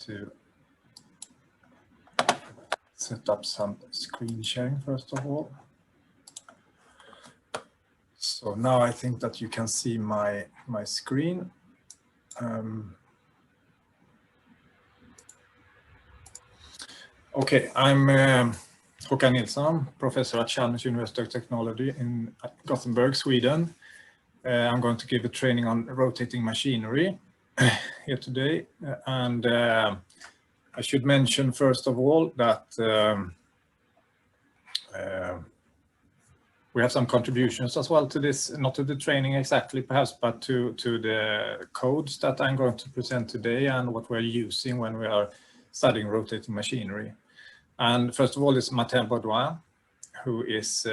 to set up some screen sharing first of all. So now I think that you can see my screen. Okay, I'm Håkan Nilsson, professor at Chalmers University of Technology in Gothenburg, Sweden. I'm going to give a training on rotating machinery here today. And I should mention first of all that we have some contributions as well to this, not to the training exactly perhaps, but to the codes that I'm going to present today and what we're using when we are studying rotating machinery. And first of all is Martin Baudouin, who is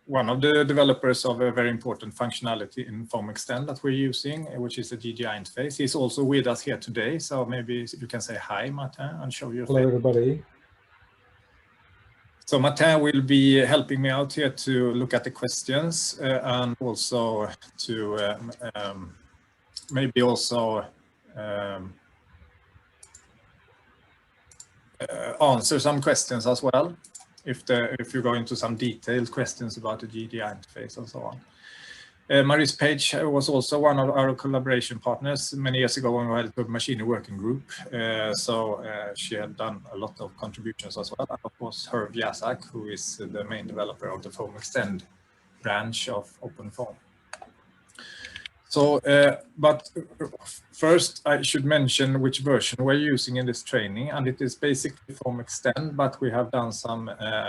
one of the developers of a very important functionality in Foam Extend that we're using, which is the GDI interface. He's also with us here today, so maybe you can say hi, Martin, and show your face. Hello, everybody. So Martin will be helping me out here to look at the questions and also to maybe also answer some questions as well, if you go into some detailed questions about the GDI interface and so on. Maurice Page was also one of our collaboration partners many years ago when we had a machinery working group. So she had done a lot of contributions as well. And of course, Herb Yasak, who is the main developer of the Foam Extend branch of OpenFOAM. So, but first I should mention which version we're using in this training, and it is basically Foam Extend, but we have done some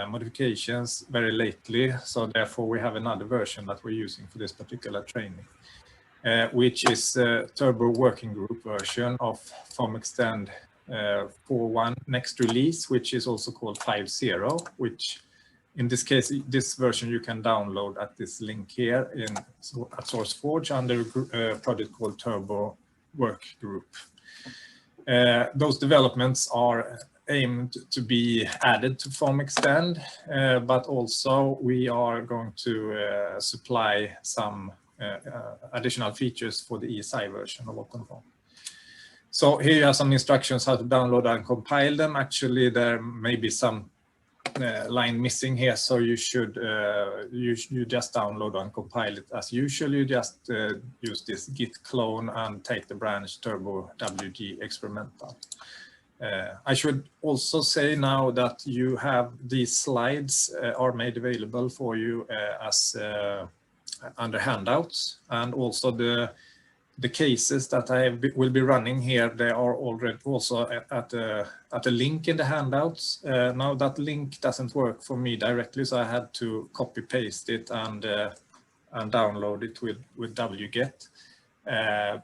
modifications very lately, so therefore we have another version that we're using for this particular training, which is Turbo Working Group version of Foam Extend 4.1 next release, which is also called 5.0, which in this case, this version you can download at this link here at SourceForge under a project called Turbo Work Group. Those developments are aimed to be added to Foam Extend, but also we are going to supply some additional features for the ESI version of OpenFOAM. So here you have some instructions how to download and compile them. Actually, there may be some line missing here, so you should you just download and compile it as usual. You just use this git clone and take the branch turbo wg experimental. I should also say now that you have these slides are made available for you as under handouts, and also the cases that I will be running here, they are already also at a link in the handouts. Now that link doesn't work for me directly, so I had to copy paste it and download it with wget.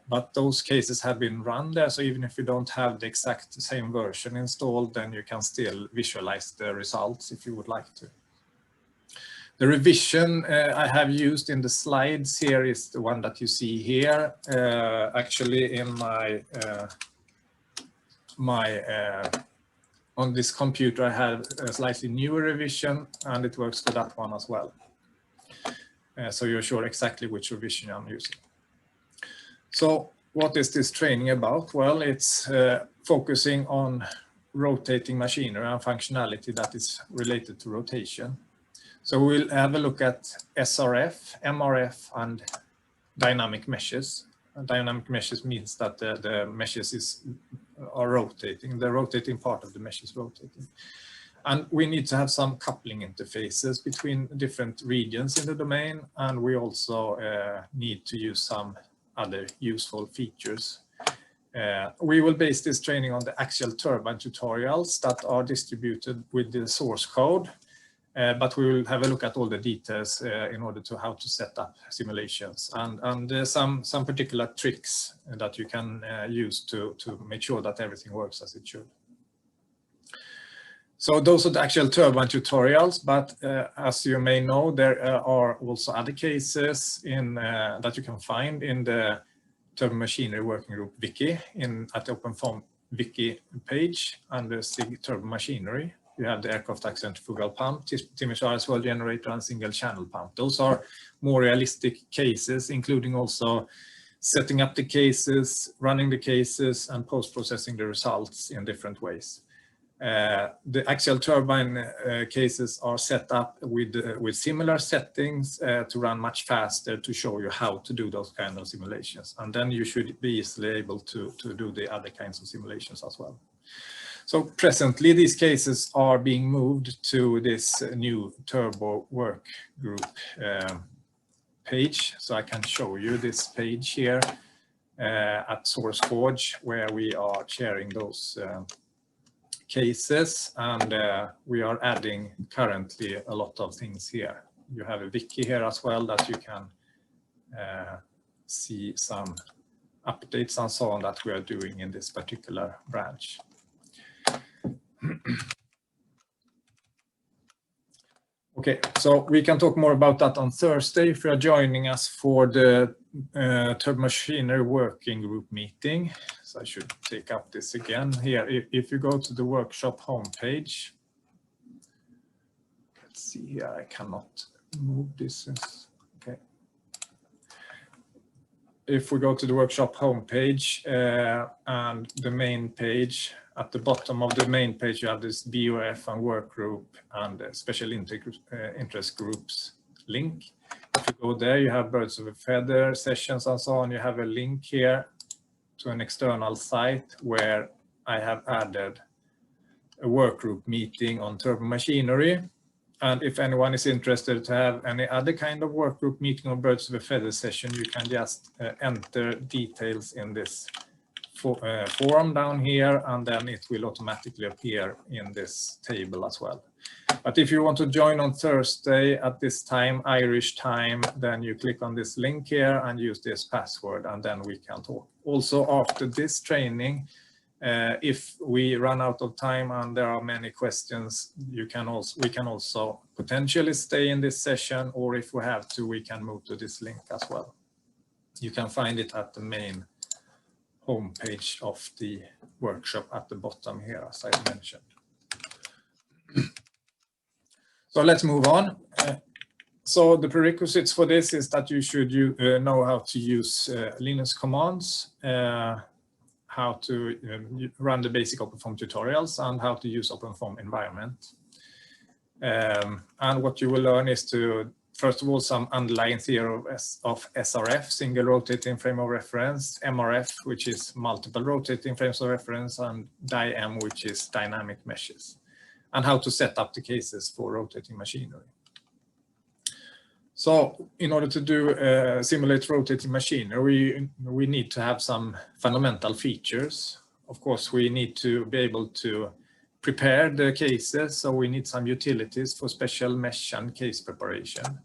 But those cases have been run there, so even if you don't have the exact same version installed, then you can still visualize the results if you would like to. The revision I have used in the slides here is the one that you see here. Actually, in on this computer, I have a slightly newer revision, and it works for that one as well. So you're sure exactly which revision I'm using. So what is this training about? Well, it's focusing on rotating machinery and functionality that is related to rotation. So we'll have a look at SRF, MRF, and dynamic meshes. And dynamic meshes means that the meshes are rotating. The rotating part of the mesh is rotating. And we need to have some coupling interfaces between different regions in the domain. And we also need to use some other useful features. We will base this training on the actual turbine tutorials that are distributed with the source code. But we will have a look at all the details in order to how to set up simulations and some particular tricks that you can use to make sure that everything works as it should. So those are the actual turbine tutorials, but as you may know, there are also other cases that you can find in the Turbo Machinery Working Group wiki at the OpenFOAM wiki page under SIG Turbo Machinery. You have the aircraft centrifugal pump, Timisoara swirl generator, and single channel pump. Those are more realistic cases, including also setting up the cases, running the cases, and post-processing the results in different ways. The axial turbine cases are set up with similar settings to run much faster, to show you how to do those kind of simulations. And then you should be easily able to do the other kinds of simulations as well. So presently, these cases are being moved to this new Turbo work group page. So I can show you this page here at SourceForge, where we are sharing those cases, and we are adding currently a lot of things here. You have a wiki here as well that you can see some updates and so on that we are doing in this particular branch. Okay, so we can talk more about that on Thursday if you are joining us for the Turbo Machinery Working Group meeting. So I should take up this again here. If you go to the workshop homepage, let's see here, I cannot move this. Okay. If we go to the workshop homepage and the main page, at the bottom of the main page, you have this BOF and work group and special interest groups link. If you go there, you have birds of a feather sessions and so on. You have a link here to an external site where I have added a work group meeting on turbo machinery. And if anyone is interested to have any other kind of work group meeting or birds of a feather session, you can just enter details in this form down here, and then it will automatically appear in this table as well. But if you want to join on Thursday at this time, Irish time, then you click on this link here and use this password, and then we can talk. Also, after this training, if we run out of time and there are many questions, we can also potentially stay in this session, or if we have to, we can move to this link as well. You can find it at the main homepage of the workshop at the bottom here, as I mentioned. So let's move on. So the prerequisites for this is that you should know how to use Linux commands, how to run the basic OpenFOAM tutorials, and how to use OpenFOAM environment. And what you will learn is to, first of all, some underlying theory of SRF, single rotating frame of reference, MRF, which is multiple rotating frames of reference, and DIM, which is dynamic meshes, and how to set up the cases for rotating machinery. So in order to do simulate rotating machinery, we need to have some fundamental features. Of course, we need to be able to prepare the cases, so we need some utilities for special mesh and case preparation.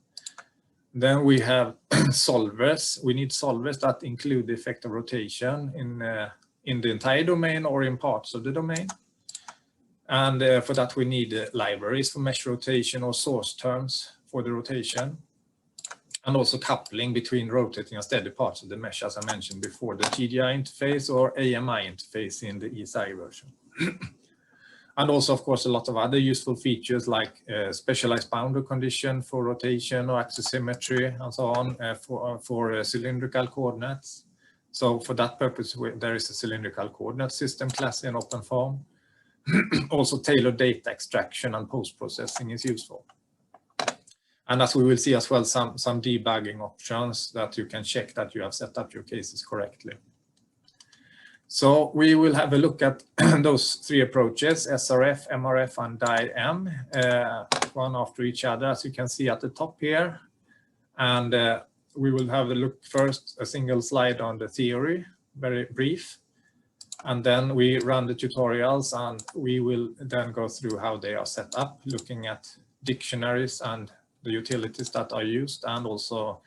Then we have solvers. We need solvers that include the effect of rotation in the entire domain or in parts of the domain. And for that, we need libraries for mesh rotation or source terms for the rotation. And also coupling between rotating and steady parts of the mesh, as I mentioned before, the TDI interface or AMI interface in the ESI version. And also, of course, a lot of other useful features like specialized boundary condition for rotation or axis symmetry and so on for cylindrical coordinates. So for that purpose, there is a cylindrical coordinate system class in OpenFOAM. Also, tailored data extraction and post-processing is useful. And as we will see as well, some debugging options that you can check that you have set up your cases correctly. So we will have a look at those three approaches, SRF, MRF, and DIM, one after each other, as you can see at the top here. And we will have a look first, a single slide on the theory, very brief. And then we run the tutorials, and we will then go through how they are set up, looking at dictionaries and the utilities that are used, and also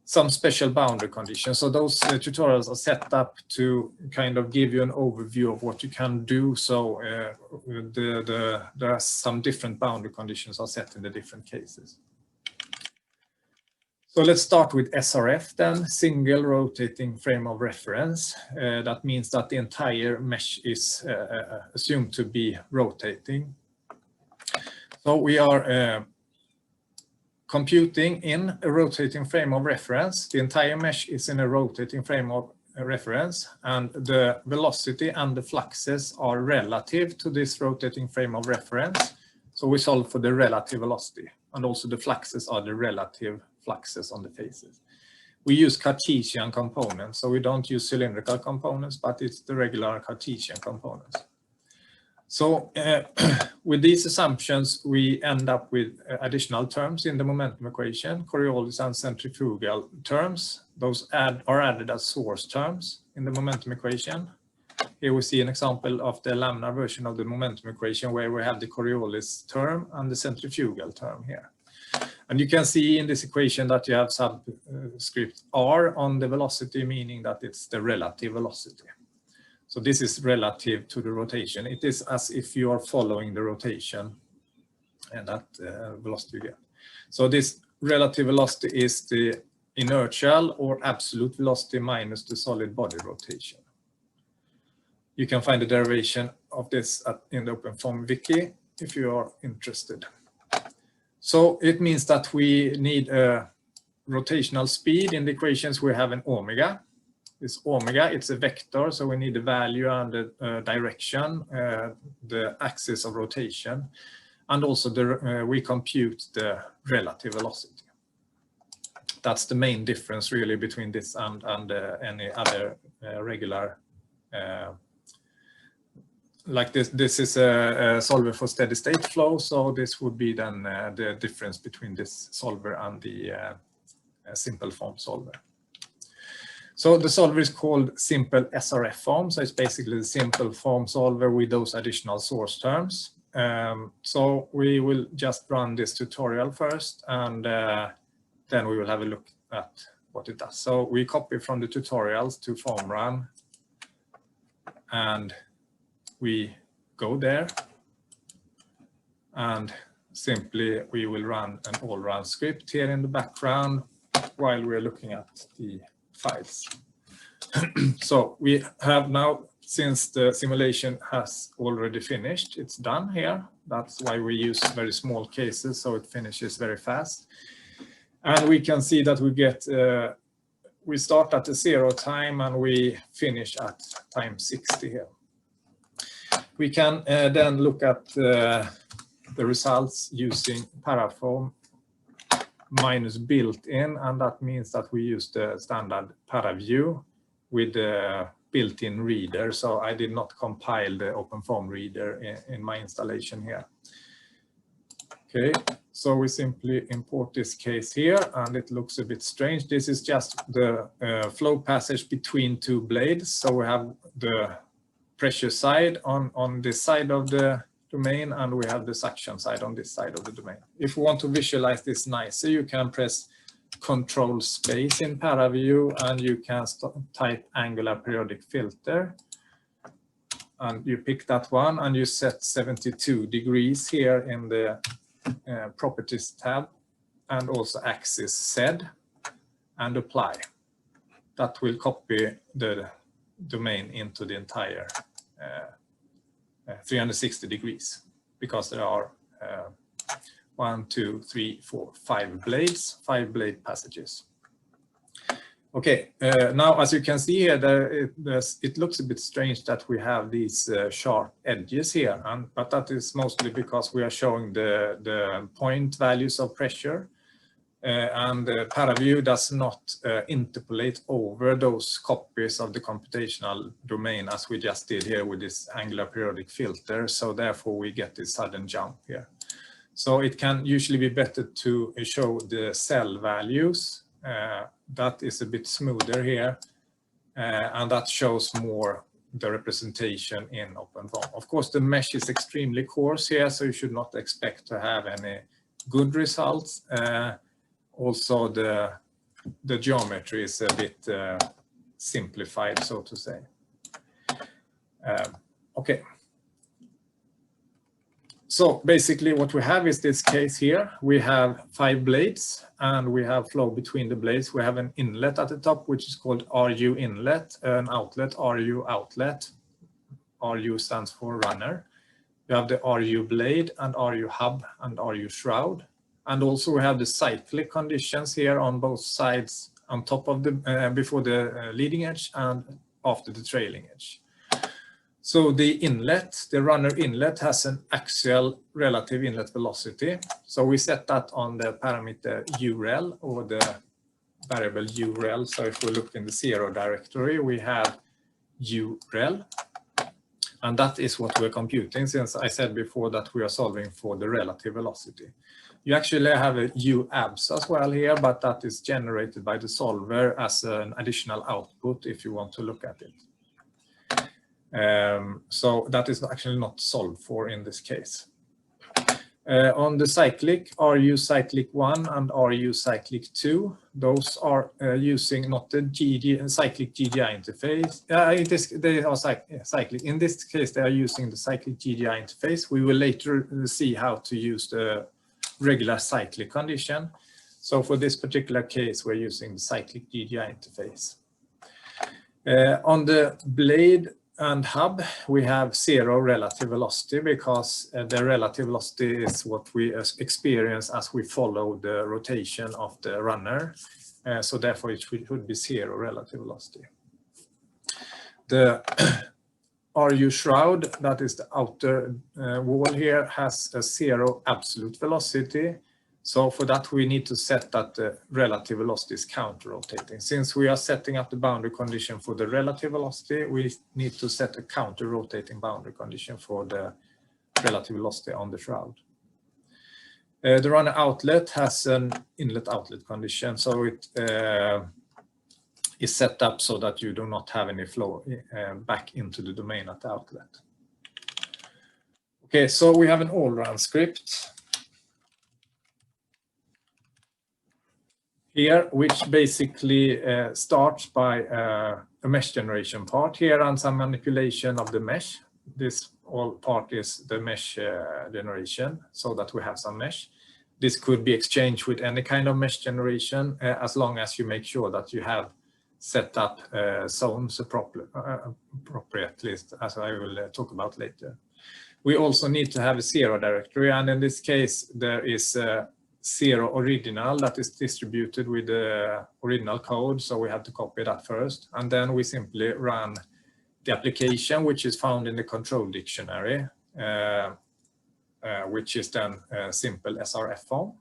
some special boundary conditions. So those tutorials are set up to kind of give you an overview of what you can do. So there are some different boundary conditions are set in the different cases. So let's start with SRF then, single rotating frame of reference. That means that the entire mesh is assumed to be rotating. So we are computing in a rotating frame of reference. The entire mesh is in a rotating frame of reference, and the velocity and the fluxes are relative to this rotating frame of reference. So we solve for the relative velocity, and also the fluxes are the relative fluxes on the faces. We use Cartesian components, so we don't use cylindrical components, but it's the regular Cartesian components. So with these assumptions, we end up with additional terms in the momentum equation, Coriolis and centrifugal terms. Those are added as source terms in the momentum equation. Here we see an example of the laminar version of the momentum equation where we have the Coriolis term and the centrifugal term here. And you can see in this equation that you have subscript r on the velocity, meaning that it's the relative velocity. So this is relative to the rotation. It is as if you are following the rotation and that velocity you get. So this relative velocity is the inertial or absolute velocity minus the solid body rotation. You can find the derivation of this in the OpenFOAM wiki if you are interested. So it means that we need a rotational speed. In the equations we have an omega. This omega, it's a vector, so we need the value and the direction, the axis of rotation, and also we compute the relative velocity. That's the main difference really between this and any other regular, like this. This is a solver for steady state flow, so this would be then the difference between this solver and the simple form solver. So the solver is called simple SRF form. So it's basically the simple form solver with those additional source terms. So we will just run this tutorial first, and then we will have a look at what it does. So we copy from the tutorials to form run, and we go there, and simply we will run an AllRun script here in the background while we're looking at the files. So we have now, since the simulation has already finished, it's done here. That's why we use very small cases, so it finishes very fast. And we can see that we get, we start at the 0 time and we finish at time 60 here. We can then look at the results using Paraform minus built-in, and that means that we use the standard ParaView with the built-in reader. So I did not compile the OpenFOAM reader in my installation here. Okay, so we simply import this case here, and it looks a bit strange. This is just the flow passage between two blades. So we have the pressure side on this side of the domain, and we have the suction side on this side of the domain. If we want to visualize this nicer, you can press Control Space in ParaView, and you can type angular periodic filter, and you pick that one, and you set 72 degrees here in the Properties tab, and also axis Z, and apply. That will copy the domain into the entire 360 degrees, because there are 1, 2, 3, 4, 5 blades, 5 blade passages. Okay, now as you can see here, it looks a bit strange that we have these sharp edges here, but that is mostly because we are showing the point values of pressure, and ParaView does not interpolate over those copies of the computational domain as we just did here with this angular periodic filter. So therefore we get this sudden jump here. So it can usually be better to show the cell values. That is a bit smoother here, and that shows more the representation in OpenFOAM. Of course, the mesh is extremely coarse here, so you should not expect to have any good results. Also, the geometry is a bit simplified, so to say. Okay. So basically what we have is this case here. We have 5 blades, and we have flow between the blades. We have an inlet at the top, which is called RU inlet, an outlet, RU outlet. RU stands for runner. You have the RU blade and RU hub and RU shroud. And also we have the cyclic conditions here on both sides, on top of the, before the leading edge and after the trailing edge. So the inlet, the runner inlet, has an axial relative inlet velocity. So we set that on the parameter UREL, or the variable UREL. So if we look in the 0 directory, we have UREL. And that is what we're computing, since I said before that we are solving for the relative velocity. You actually have a UABS as well here, but that is generated by the solver as an additional output if you want to look at it. So that is actually not solved for in this case. On the cyclic, RU cyclic 1 and RU cyclic 2, those are using not the cyclic GDI interface. They are cyclic. In this case, they are using the cyclic GDI interface. We will later see how to use the regular cyclic condition. So for this particular case, we're using the cyclic GDI interface. On the blade and hub, we have 0 relative velocity, because the relative velocity is what we experience as we follow the rotation of the runner. So therefore it should be 0 relative velocity. The RU shroud, that is the outer wall here, has a 0 absolute velocity. So for that we need to set that the relative velocity is counter-rotating. Since we are setting up the boundary condition for the relative velocity, we need to set a counter-rotating boundary condition for the relative velocity on the shroud. The runner outlet has an inlet-outlet condition, so it is set up so that you do not have any flow back into the domain at the outlet. Okay, so we have an AllRun script here, which basically starts by a mesh generation part here and some manipulation of the mesh. This all part is the mesh generation, so that we have some mesh. This could be exchanged with any kind of mesh generation, as long as you make sure that you have set up zones appropriately, as I will talk about later. We also need to have a 0 directory, and in this case there is 0 original that is distributed with the original code, so we have to copy that first, and then we simply run the application, which is found in the control dictionary, which is then a simple SRF form.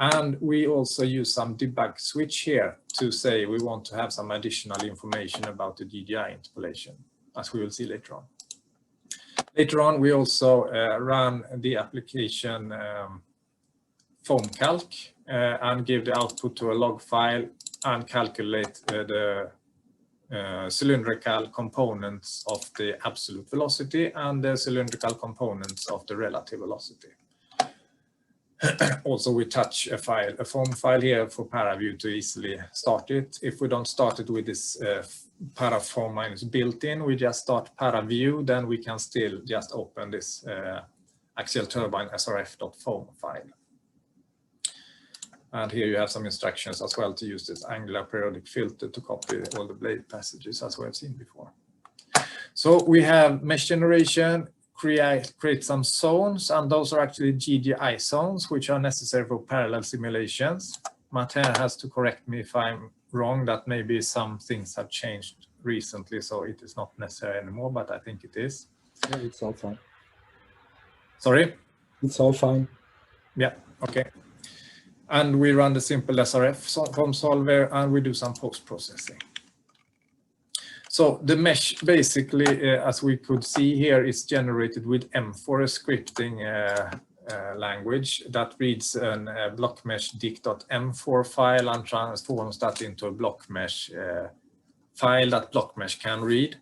And we also use some debug switch here to say we want to have some additional information about the GDI interpolation, as we will see later on. Later on, we also run the application foam calc and give the output to a log file and calculate the cylindrical components of the absolute velocity and the cylindrical components of the relative velocity. Also, we touch a form file here for Paraview to easily start it. If we don't start it with this Paraform minus built-in, we just start Paraview, then we can still just open this axial turbine srf.foam file. And here you have some instructions as well to use this angular periodic filter to copy all the blade passages, as we have seen before. So we have mesh generation, create some zones, and those are actually GDI zones, which are necessary for parallel simulations. Martin has to correct me if I'm wrong, that maybe some things have changed recently, so it is not necessary anymore, but I think it is. Yeah, it's all fine. Sorry? It's all fine. Yeah, okay. And we run the simple SRF form solver, and we do some post-processing. So the mesh basically, as we could see here, is generated with M4, a scripting language that reads a block mesh dict.m4 file and transforms that into a block mesh file that block mesh can read,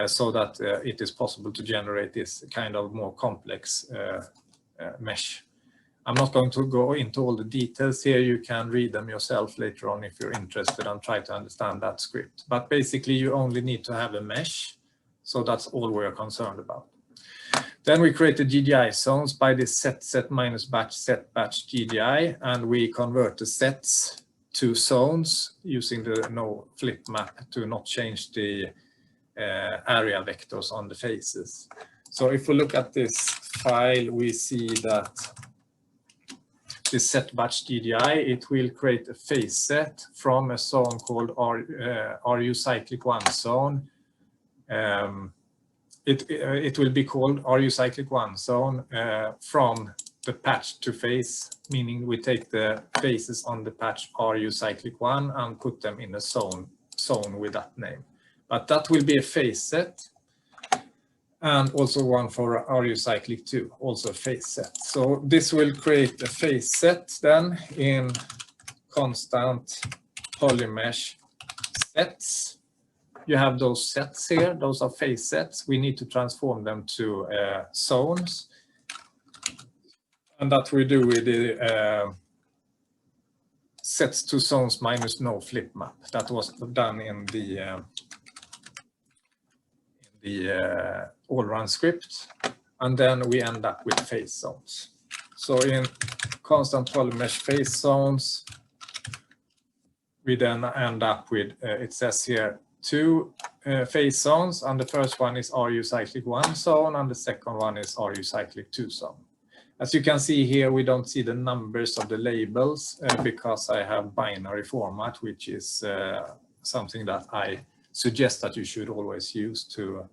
so that it is possible to generate this kind of more complex mesh. I'm not going to go into all the details here. You can read them yourself later on if you're interested and try to understand that script. But basically, you only need to have a mesh. So that's all we're concerned about. Then we created GDI zones by this set minus batch set batch GDI. And we convert the sets to zones using the no flip map to not change the area vectors on the faces. So if we look at this file, we see that this set batch DDI, it will create a phase set from a zone called RU cyclic 1 zone. It will be called RU cyclic 1 zone from the patch to phase, meaning we take the phases on the patch RU cyclic 1 and put them in a zone with that name. But that will be a phase set, and also one for RU cyclic 2, also a phase set. So this will create a phase set then in constant polymesh sets. You have those sets here, those are phase sets. We need to transform them to zones. And that we do with the sets to zones minus no flip map. That was done in the AllRun script. And then we end up with phase zones. So in constant polymesh phase zones, we then end up with, it says here, 2 phase zones, and the first one is RU cyclic 1 zone, and the second one is RU cyclic 2 zone. As you can see here, we don't see the numbers of the labels because I have binary format, which is something that I suggest that you should always use to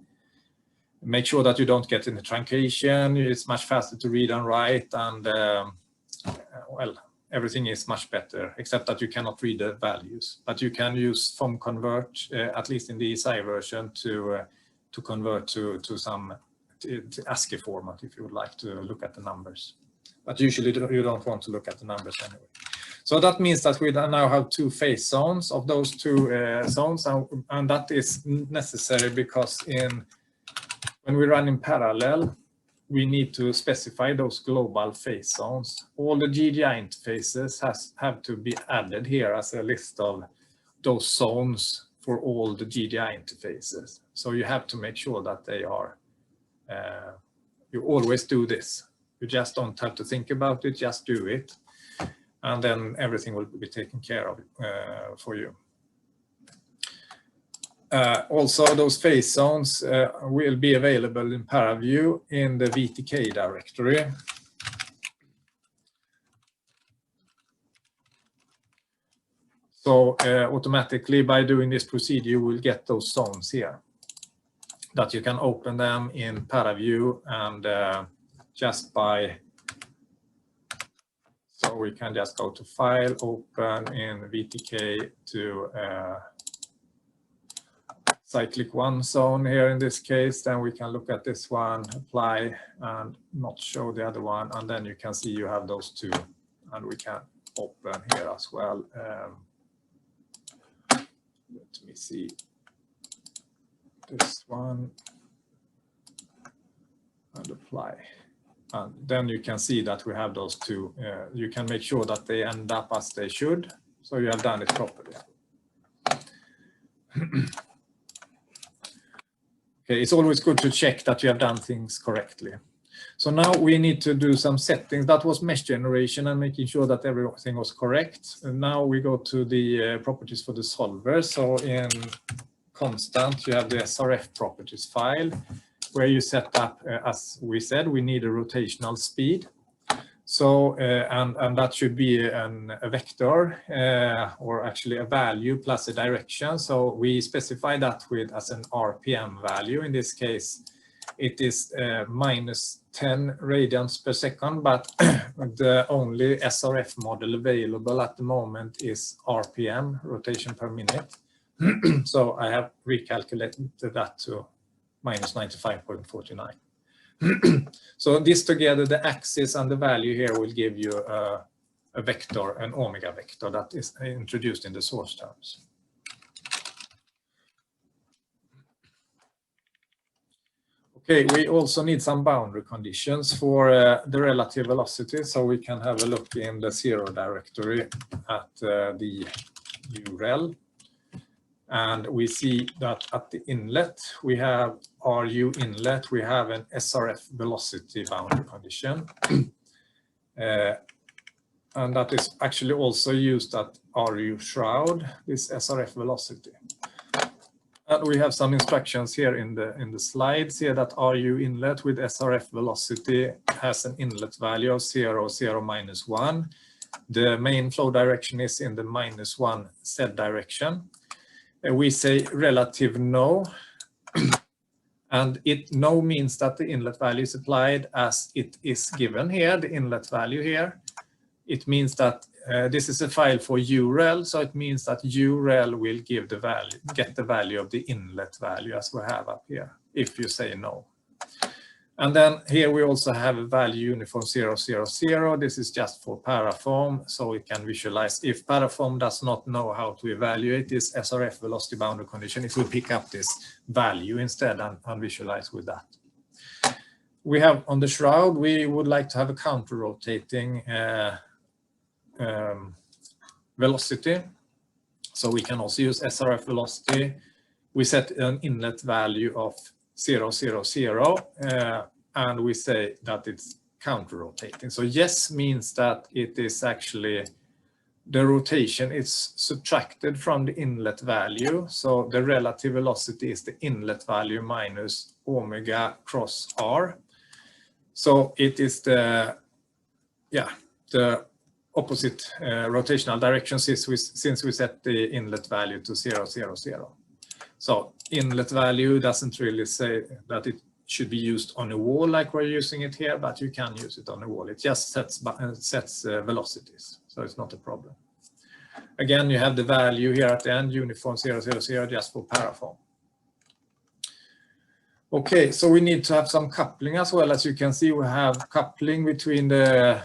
make sure that you don't get in the truncation. It's much faster to read and write, and well, everything is much better, except that you cannot read the values. But you can use form convert, at least in the ESI version, to convert to some ASCII format if you would like to look at the numbers. But usually you don't want to look at the numbers anyway. So that means that we now have 2 phase zones of those 2 zones, and that is necessary because when we run in parallel, we need to specify those global phase zones. All the GDI interfaces have to be added here as a list of those zones for all the GDI interfaces. So you have to make sure that they are, you always do this. You just don't have to think about it, just do it. And then everything will be taken care of for you. Also, those phase zones will be available in ParaView in the VTK directory. So automatically, by doing this procedure, you will get those zones here that you can open them in ParaView, and just by, so we can just go to File, Open in VTK to cyclic 1 zone here in this case. Then we can look at this one, apply, and not show the other one. And then you can see you have those 2, and we can open here as well. Let me see this one and apply. And then you can see that we have those 2. You can make sure that they end up as they should. So you have done it properly. Okay, it's always good to check that you have done things correctly. So now we need to do some settings. That was mesh generation and making sure that everything was correct. And now we go to the properties for the solver. So in constant, you have the SRF Properties file, where you set up, as we said, we need a rotational speed. So, and that should be a vector, or actually a value plus a direction. So we specify that with as an RPM value. In this case, it is minus 10 radians per second, but the only SRF model available at the moment is RPM, rotation per minute. So I have recalculated that to minus 95.49. So this together, the axis and the value here will give you a vector, an omega vector that is introduced in the source terms. Okay, we also need some boundary conditions for the relative velocity, so we can have a look in the 0 directory at the URL. And we see that at the inlet, we have RU inlet, we have an SRF velocity boundary condition. And that is actually also used at RU shroud, this SRF velocity. And we have some instructions here in the slides here that RU inlet with SRF velocity has an inlet value of 0, 0, -1. The main flow direction is in the -1 Z direction. We say relative no, and no means that the inlet value is applied as it is given here, the inlet value here. It means that this is a file for URL, so it means that URL will give the value, get the value of the inlet value as we have up here, if you say no. And then here we also have a value uniform 0, 0, 0. This is just for Paraform, so we can visualize. If Paraform does not know how to evaluate this SRF velocity boundary condition, it will pick up this value instead and visualize with that. We have on the shroud, we would like to have a counter-rotating velocity. So we can also use SRF velocity. We set an inlet value of 0, 0, 0, and we say that it's counter-rotating. So yes means that it is actually the rotation is subtracted from the inlet value. So the relative velocity is the inlet value minus omega cross r. So it is the opposite rotational direction since we set the inlet value to 0, 0, 0. So inlet value doesn't really say that it should be used on a wall like we're using it here, but you can use it on a wall. It just sets velocities, so it's not a problem. Again, you have the value here at the end, uniform 0, 0, 0, just for Paraform. Okay, so we need to have some coupling as well. As you can see, we have coupling between the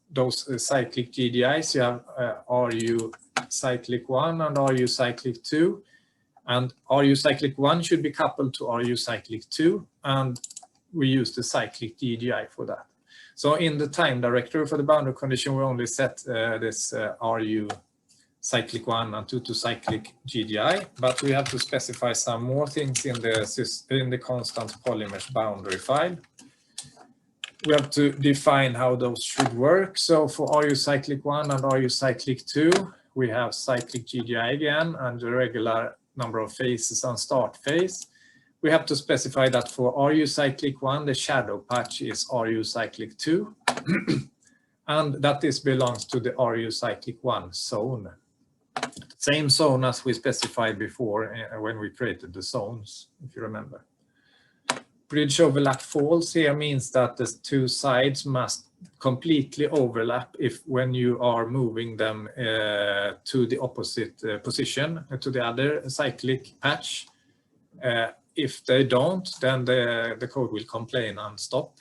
those cyclic GDIs. You have RU cyclic 1 and RU cyclic 2. And RU cyclic 1 should be coupled to RU cyclic 2, and we use the cyclic GDI for that. So in the time directory for the boundary condition, we only set this RU cyclic 1 and 2 to cyclic GDI, but we have to specify some more things in the constant polymesh boundary file. We have to define how those should work. So for RU cyclic 1 and RU cyclic 2, we have cyclic GDI again and the regular number of phases and start phase. We have to specify that for RU cyclic 1, the shadow patch is RU cyclic 2, and that this belongs to the RU cyclic 1 zone. Same zone as we specified before when we created the zones, if you remember. Bridge overlap false here means that the two sides must completely overlap when you are moving them to the opposite position, to the other cyclic patch. If they don't, then the code will complain and stop.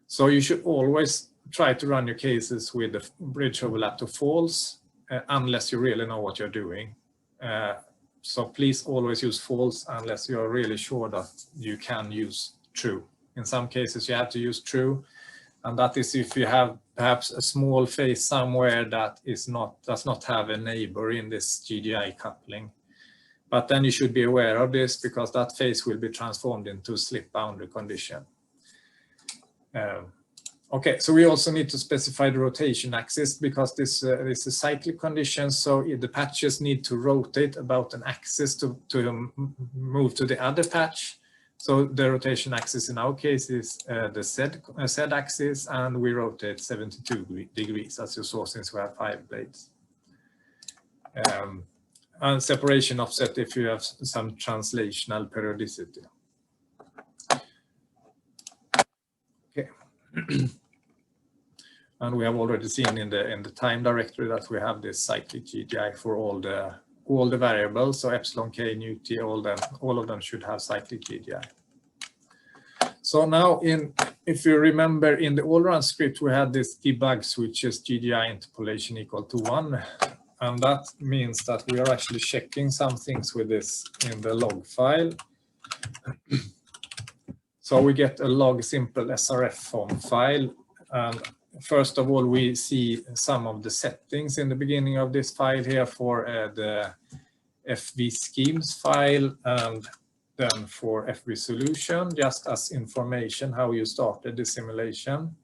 So you should always try to run your cases with the bridge overlap to false, unless you really know what you're doing. So please always use false unless you're really sure that you can use true. In some cases you have to use true, and that is if you have perhaps a small phase somewhere that does not have a neighbor in this GDI coupling. But then you should be aware of this because that phase will be transformed into a slip boundary condition. Okay, so we also need to specify the rotation axis because this is a cyclic condition, so the patches need to rotate about an axis to move to the other patch. So the rotation axis in our case is the Z axis, and we rotate 72 degrees, as you saw, since we have 5 blades. And separation offset if you have some translational periodicity. Okay. And we have already seen in the time directory that we have this cyclic GDI for all the variables. So epsilon k, nu t, all of them should have cyclic GDI. So now, if you remember, in the AllRun script we had this debug switches GDI interpolation equal to 1, and that means that we are actually checking some things with this in the log file. So we get a log simple SRF form file, and first of all, we see some of the settings in the beginning of this file here for the FV schemes file, and then for FV solution, just as information how you started the simulation.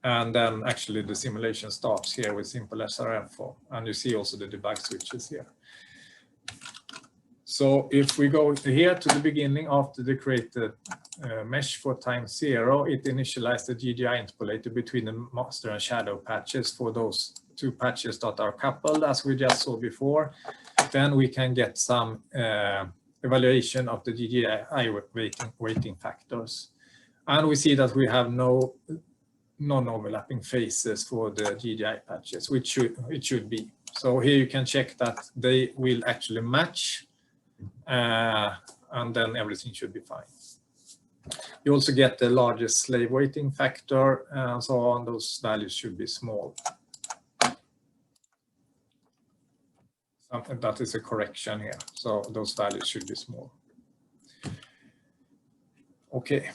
And then actually the simulation starts here with simple SRF form, and you see also the debug switches here. So if we go here to the beginning after the created mesh for time 0, it initialized the GDI interpolator between the master and shadow patches for those two patches that are coupled, as we just saw before. Then we can get some evaluation of the GDI weighting factors. And we see that we have no non-overlapping phases for the GDI patches, which it should be. So here you can check that they will actually match, and then everything should be fine. You also get the largest slave weighting factor, and so on. Those values should be small. Something that is a correction here. So those values should be small. Okay.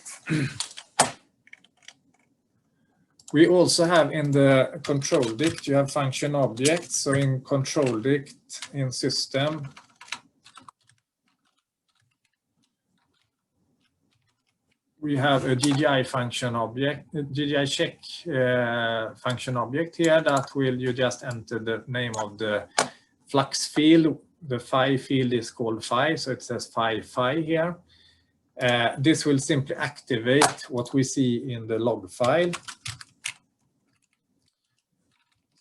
We also have in the control dict, you have function objects. So in control dict in system, we have a GDI function object, GDI check function object here that will you just enter the name of the flux field. The phi field is called phi, so it says phi here. This will simply activate what we see in the log file.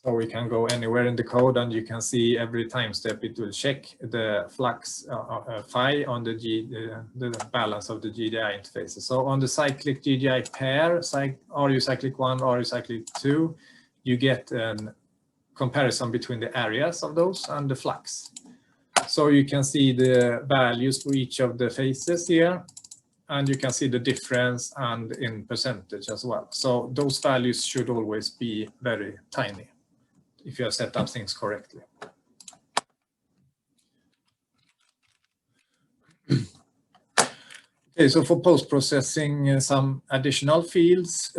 So we can go anywhere in the code and you can see every time step it will check the flux phi on the balance of the GDI interfaces. So on the cyclic GDI pair, RU cyclic 1, RU cyclic 2, you get a comparison between the areas of those and the flux. So you can see the values for each of the phases here, and you can see the difference and in percentage as well. So those values should always be very tiny if you have set up things correctly. Okay, so for post-processing, some additional fields.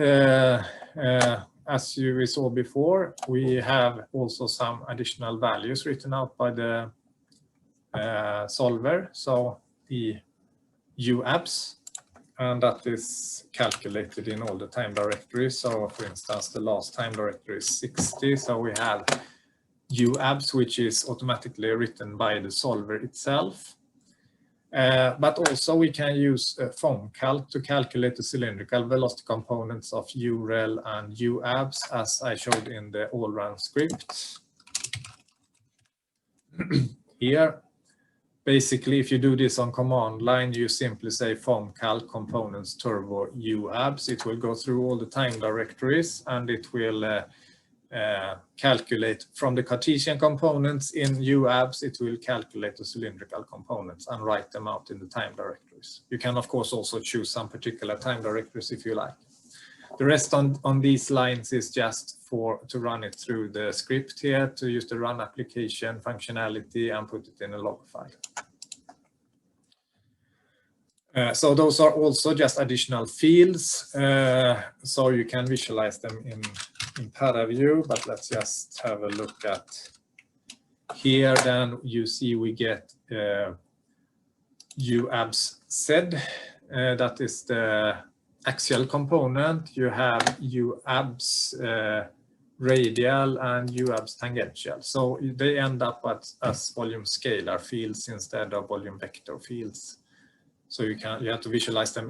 As we saw before, we have also some additional values written out by the solver. So the UABs, and that is calculated in all the time directories. So for instance, the last time directory is 60. So we have UABs, which is automatically written by the solver itself. But also we can use foam calc to calculate the cylindrical velocity components of UREL and UABs, as I showed in the AllRun script. Here, basically, if you do this on command line, you simply say foam calc components turbo UABs. It will go through all the time directories and it will calculate from the Cartesian components in UABs. It will calculate the cylindrical components and write them out in the time directories. You can, of course, also choose some particular time directories if you like. The rest on these lines is just to run it through the script here, to use the run application functionality and put it in a log file. So those are also just additional fields, so you can visualize them in ParaView, but let's just have a look at here. Then you see we get UABs Z, that is the axial component. You have UABs radial and UABs tangential. So they end up as volume scalar fields instead of volume vector fields. So you have to visualize them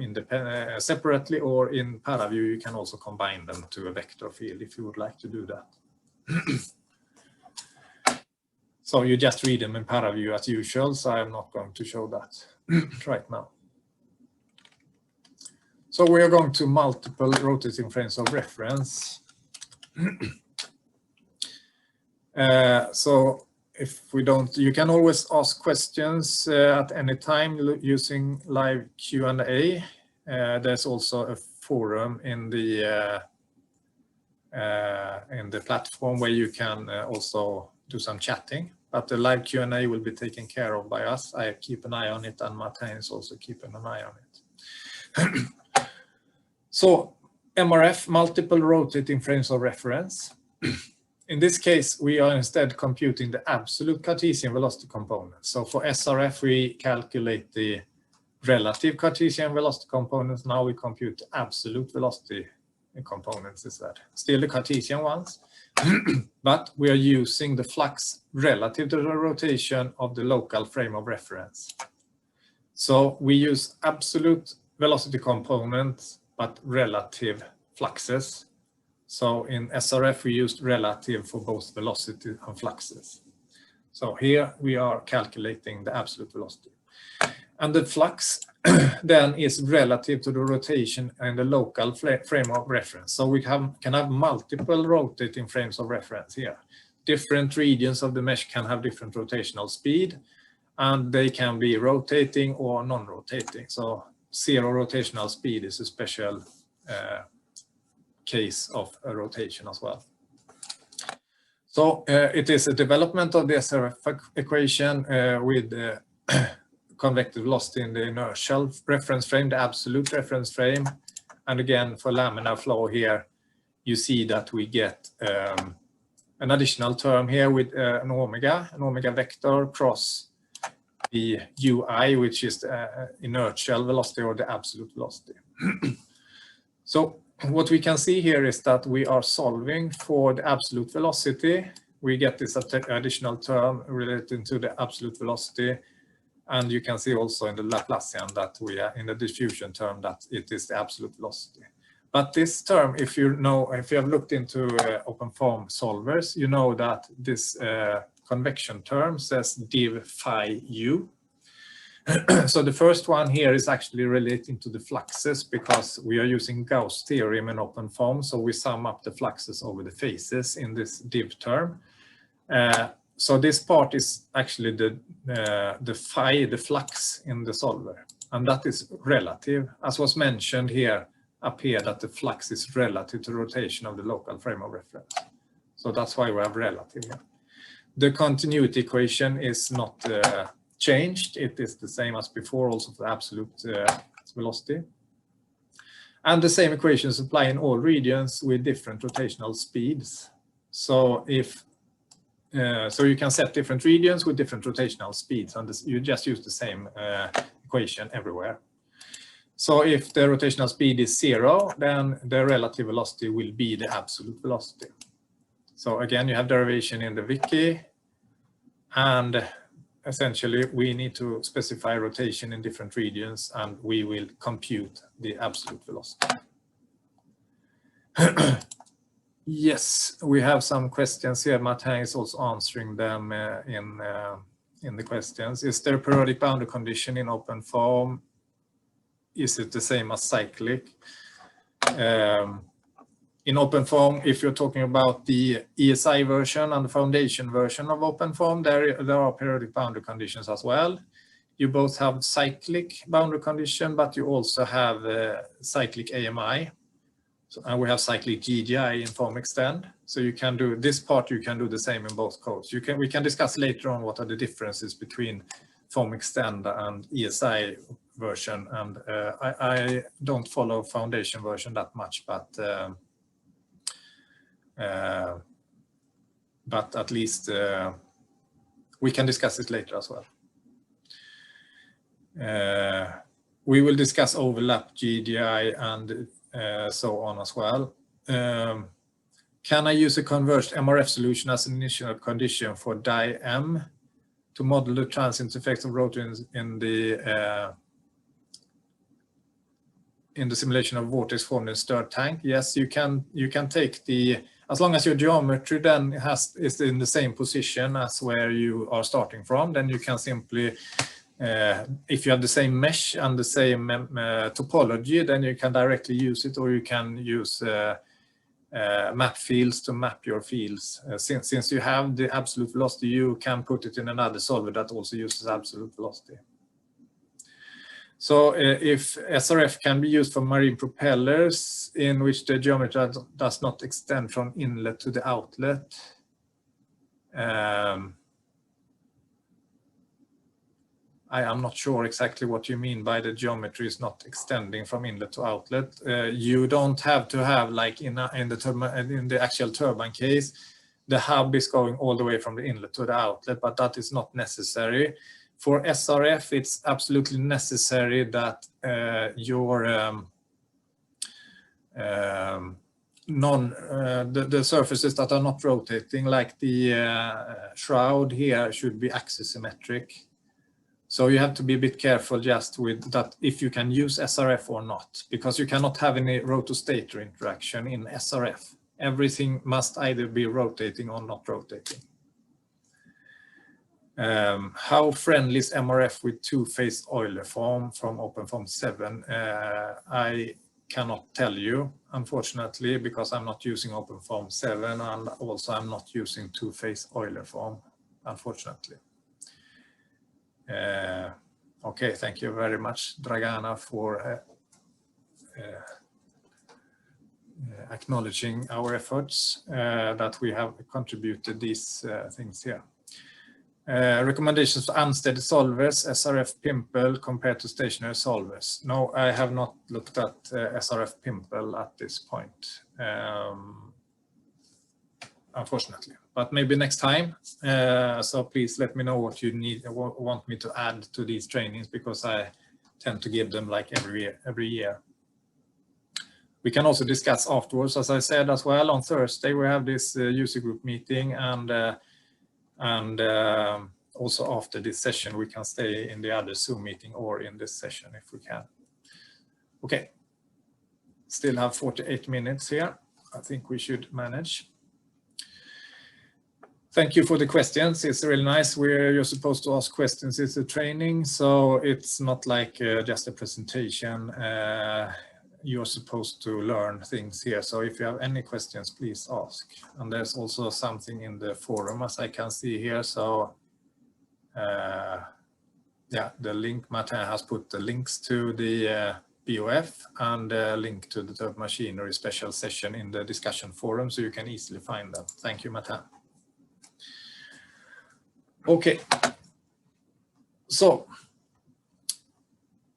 separately, or in ParaView you can also combine them to a vector field if you would like to do that. So you just read them in ParaView as usual, so I'm not going to show that right now. So we are going to multiple rotating frames of reference. So if we don't, you can always ask questions at any time using live Q&A. There's also a forum in the platform where you can also do some chatting. But the live Q&A will be taken care of by us. I keep an eye on it, and Martin is also keeping an eye on it. So MRF, multiple rotating frames of reference. In this case, we are instead computing the absolute Cartesian velocity component. So for SRF, we calculate the relative Cartesian velocity components. Now we compute the absolute velocity components instead. Still the Cartesian ones, but we are using the flux relative to the rotation of the local frame of reference. So we use absolute velocity components, but relative fluxes. So in SRF, we used relative for both velocity and fluxes. So here we are calculating the absolute velocity. And the flux then is relative to the rotation and the local frame of reference. So we can have multiple rotating frames of reference here. Different regions of the mesh can have different rotational speed, and they can be rotating or non-rotating. So zero rotational speed is a special case of a rotation as well. So it is a development of the SRF equation with convective velocity in the inertial reference frame, the absolute reference frame. And again, for laminar flow here, you see that we get an additional term here with an omega vector cross the ui, which is the inertial velocity or the absolute velocity. So what we can see here is that we are solving for the absolute velocity. We get this additional term relating to the absolute velocity. And you can see also in the Laplacian that we are in the diffusion term that it is the absolute velocity. But this term, if you have looked into OpenFOAM solvers, you know that this convection term says div phi u. So the first one here is actually relating to the fluxes because we are using Gauss theorem in OpenFOAM. So we sum up the fluxes over the phases in this div term. So this part is actually the phi, the flux in the solver, and that is relative, as was mentioned here, up here, that the flux is relative to rotation of the local frame of reference. So that's why we have relative here. The continuity equation is not changed. It is the same as before, also for absolute velocity. And the same equations apply in all regions with different rotational speeds. So if so you can set different regions with different rotational speeds, and you just use the same equation everywhere. So if the rotational speed is 0, then the relative velocity will be the absolute velocity. So again, you have derivation in the wiki, and essentially we need to specify rotation in different regions, and we will compute the absolute velocity. Yes, we have some questions here. Martin is also answering them in the questions. Is there a periodic boundary condition in OpenFOAM? Is it the same as cyclic? In OpenFOAM, if you're talking about the ESI version and the foundation version of OpenFOAM, there are periodic boundary conditions as well. You both have cyclic boundary condition, but you also have cyclic AMI. So, and we have cyclic GGI in form extend. So you can do this part, you can do the same in both codes. We can discuss later on what are the differences between form extend and ESI version. And I don't follow foundation version that much, but at least we can discuss it later as well. We will discuss overlap GGI and so on as well. Can I use a converged MRF solution as an initial condition for DI-M to model the transient effects of rotations in the simulation of vortex formed in stirred tank? Yes, you can take the, as long as your geometry then is in the same position as where you are starting from, then you can simply if you have the same mesh and the same topology, then you can directly use it, or you can use map fields to map your fields. Since you have the absolute velocity, you can put it in another solver that also uses absolute velocity. So if SRF can be used for marine propellers in which the geometry does not extend from inlet to the outlet, I am not sure exactly what you mean by the geometry is not extending from inlet to outlet. You don't have to have, like in the actual turbine case, the hub is going all the way from the inlet to the outlet, but that is not necessary. For SRF, it's absolutely necessary that your the surfaces that are not rotating, like the shroud here, should be axisymmetric. So you have to be a bit careful just with that, if you can use SRF or not, because you cannot have any rotostator interaction in SRF. Everything must either be rotating or not rotating. How friendly is MRF with two-phase Euler form from OpenFOAM 7? I cannot tell you, unfortunately, because I'm not using OpenFOAM 7, and also I'm not using two-phase Euler form, unfortunately. Okay, thank you very much, Dragana, for acknowledging our efforts that we have contributed these things here. Recommendations for unsteady solvers, SRF Pimple compared to stationary solvers. No, I have not looked at SRF Pimple at this point, unfortunately, but maybe next time. So please let me know what you need, want me to add to these trainings, because I tend to give them like every year. We can also discuss afterwards, as I said as well. On Thursday we have this user group meeting, and also after this session we can stay in the other Zoom meeting or in this session if we can. Okay, still have 48 minutes here. I think we should manage. Thank you for the questions. It's really nice. You're supposed to ask questions. It's a training, so it's not like just a presentation. You're supposed to learn things here. So if you have any questions, please ask. And there's also something in the forum, as I can see here. So yeah, the link, Martin has put the links to the BOF and a link to the Turbo Machinery special session in the discussion forum, so you can easily find them. Thank you, Martin. Okay, so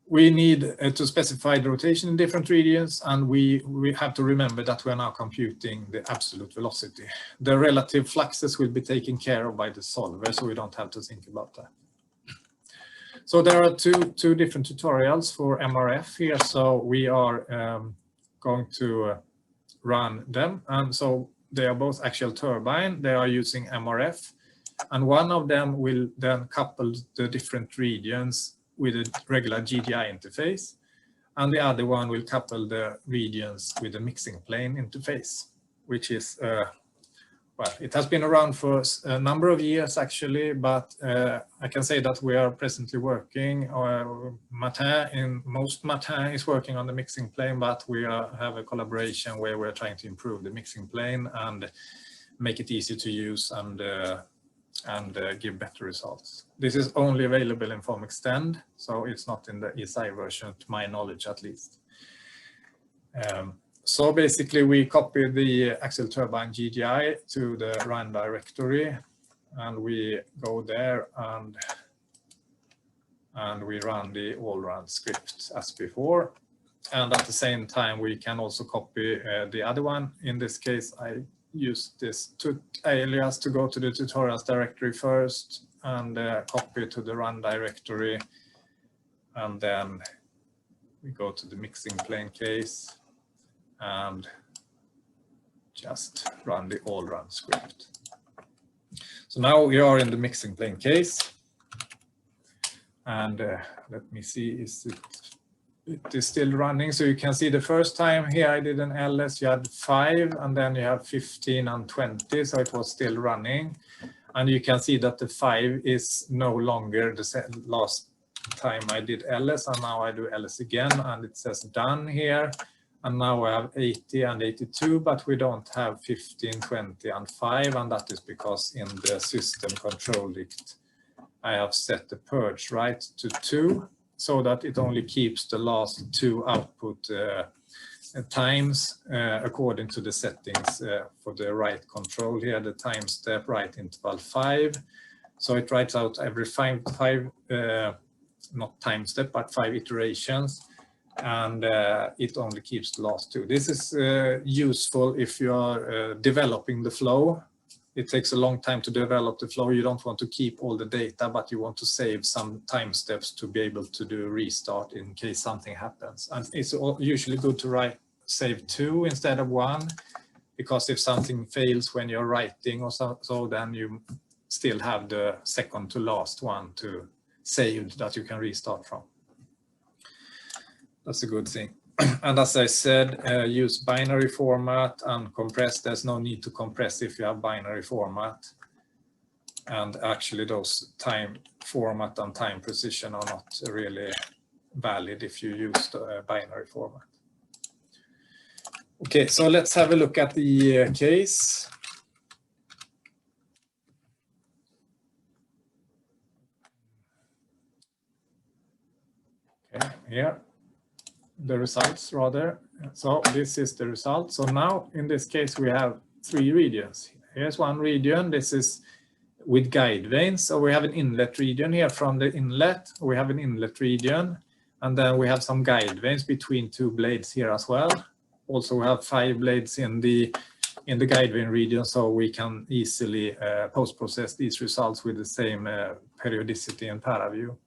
we need to specify the rotation in different regions, and we have to remember that we are now computing the absolute velocity. The relative fluxes will be taken care of by the solver, so we don't have to think about that. So there are two different tutorials for MRF here, so we are going to run them. And so they are both axial turbine. They are using MRF, and one of them will then couple the different regions with a regular GDI interface, and the other one will couple the regions with a mixing plane interface, which is, well, it has been around for a number of years actually, but I can say that we are presently working, Martin is working on the mixing plane, but we have a collaboration where we're trying to improve the mixing plane and make it easy to use and give better results. This is only available in Form Extend, so it's not in the ESI version, to my knowledge at least. So basically we copy the axial turbine GDI to the run directory, and we go there and we run the AllRun script as before. And at the same time we can also copy the other one. In this case I use this alias to go to the tutorials directory first and copy to the run directory, and then we go to the mixing plane case and just run the AllRun script. So now we are in the mixing plane case, and let me see, it is still running. So you can see the first time here I did an LS, you had 5, and then you have 15 and 20, so it was still running. And you can see that the 5 is no longer the last time I did LS, and now I do LS again, and it says done here. And now I have 80 and 82, but we don't have 15, 20, and 5, and that is because in the system control dict I have set the purge right to 2, so that it only keeps the last 2 output times according to the settings for the write control here, the time step write interval 5. So it writes out every 5 not time step, but 5 iterations, and it only keeps the last 2. This is useful if you are developing the flow. It takes a long time to develop the flow. You don't want to keep all the data, but you want to save some time steps to be able to do restart in case something happens. And it's usually good to save 2 instead of 1, because if something fails when you're writing or so then you still have the second to last one to saved that you can restart from. That's a good thing. And as I said, use binary format and compress. There's no need to compress if you have binary format. And actually those time format and time precision are not really valid if you use the binary format. Okay, so let's have a look at the case. Okay, here, the results rather. So this is the result. So now in this case we have 3 regions. Here's one region. This is with guide vanes. So we have an inlet region here. From the inlet we have an inlet region, and then we have some guide vanes between 2 blades here as well. Also we have 5 blades in the guide vane region, so we can easily post-process these results with the same periodicity and paraview.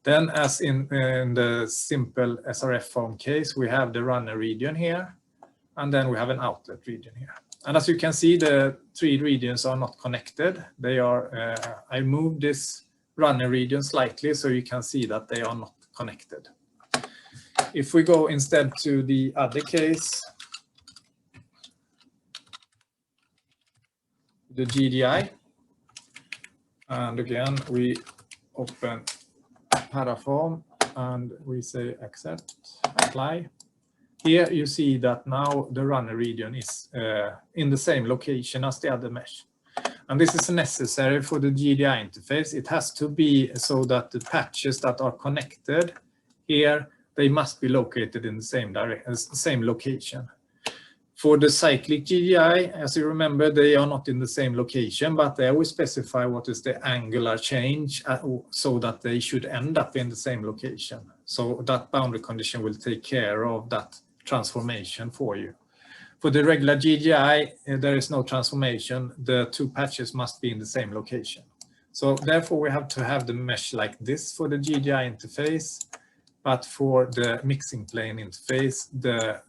Then, as in the simple SRF form case, we have the runner region here, and then we have an outlet region here. And as you can see, the 3 regions are not connected. They are, I moved this runner region slightly so you can see that they are not connected. If we go instead to the other case, the GDI, and again we open Paraform and we say accept, apply. Here you see that now the runner region is in the same location as the other mesh. And this is necessary for the GDI interface. It has to be so that the patches that are connected here, they must be located in the same location. For the cyclic GDI, as you remember, they are not in the same location, but they always specify what is the angular change so that they should end up in the same location. So that boundary condition will take care of that transformation for you. For the regular GDI, there is no transformation. The 2 patches must be in the same location. So therefore, we have to have the mesh like this for the GDI interface. But for the mixing plane interface,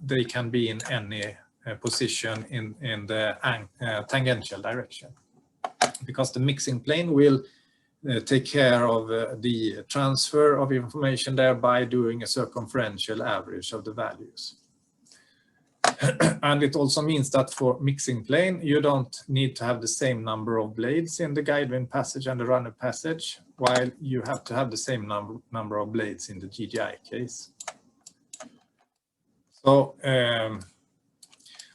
they can be in any position in the tangential direction, because the mixing plane will take care of the transfer of information there by doing a circumferential average of the values. And it also means that for mixing plane, you don't need to have the same number of blades in the guide vane passage and the runner passage, while you have to have the same number of blades in the GDI case. So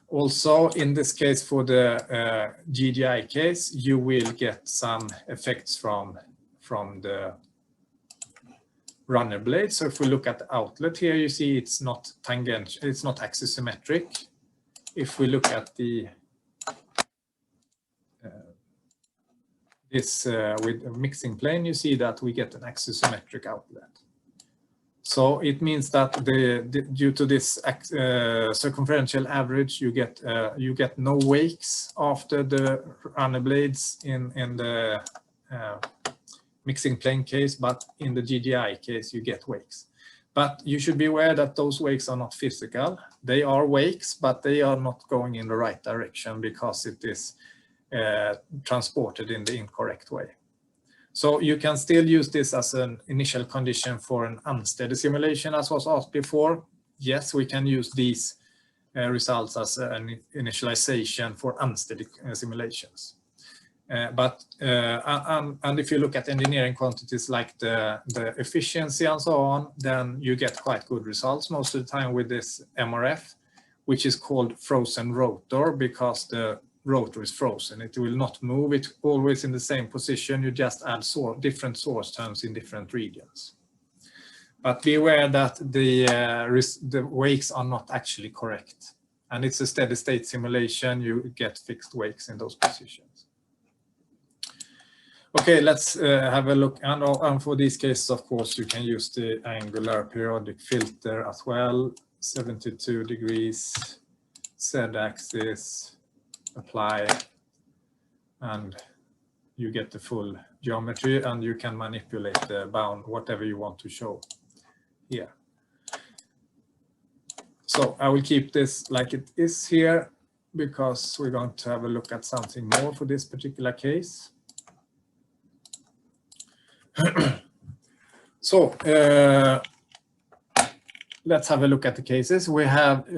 also in this case, for the GDI case, you will get some effects from the runner blade. So if we look at the outlet here, you see it's not tangential, it's not axisymmetric. If we look at the with a mixing plane, you see that we get an axisymmetric outlet. So it means that due to this circumferential average, you get no wakes after the runner blades in the mixing plane case, but in the GDI case you get wakes. But you should be aware that those wakes are not physical. They are wakes, but they are not going in the right direction because it is transported in the incorrect way. So you can still use this as an initial condition for an unsteady simulation, as was asked before. Yes, we can use these results as an initialization for unsteady simulations. And if you look at engineering quantities like the efficiency and so on, then you get quite good results most of the time with this MRF, which is called frozen rotor because the rotor is frozen. It will not move. It's always in the same position. You just add different source terms in different regions. But be aware that the wakes are not actually correct. And it's a steady state simulation. You get fixed wakes in those positions. Okay, let's have a look. And for these cases, of course, you can use the angular periodic filter as well. 72 degrees, Z-axis, apply, and you get the full geometry, and you can manipulate the bound, whatever you want to show here. So I will keep this like it is here because we're going to have a look at something more for this particular case. So let's have a look at the cases. We have,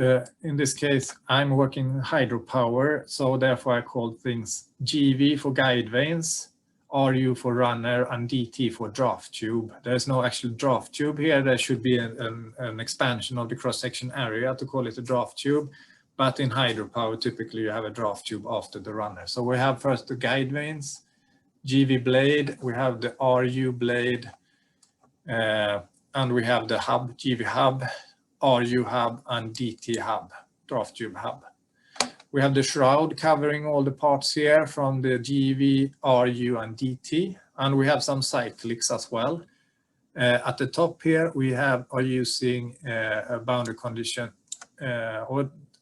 in this case, I'm working hydropower, so therefore I call things GV for guide vanes, RU for runner, and DT for draft tube. There's no actual draft tube here. There should be an expansion of the cross-section area to call it a draft tube. But in hydropower, typically you have a draft tube after the runner. So we have first the guide vanes, GV blade, we have the RU blade, and we have the hub, GV hub, RU hub, and DT hub, draft tube hub. We have the shroud covering all the parts here from the GV, RU, and DT, and we have some cyclics as well. At the top here, we are using a boundary condition.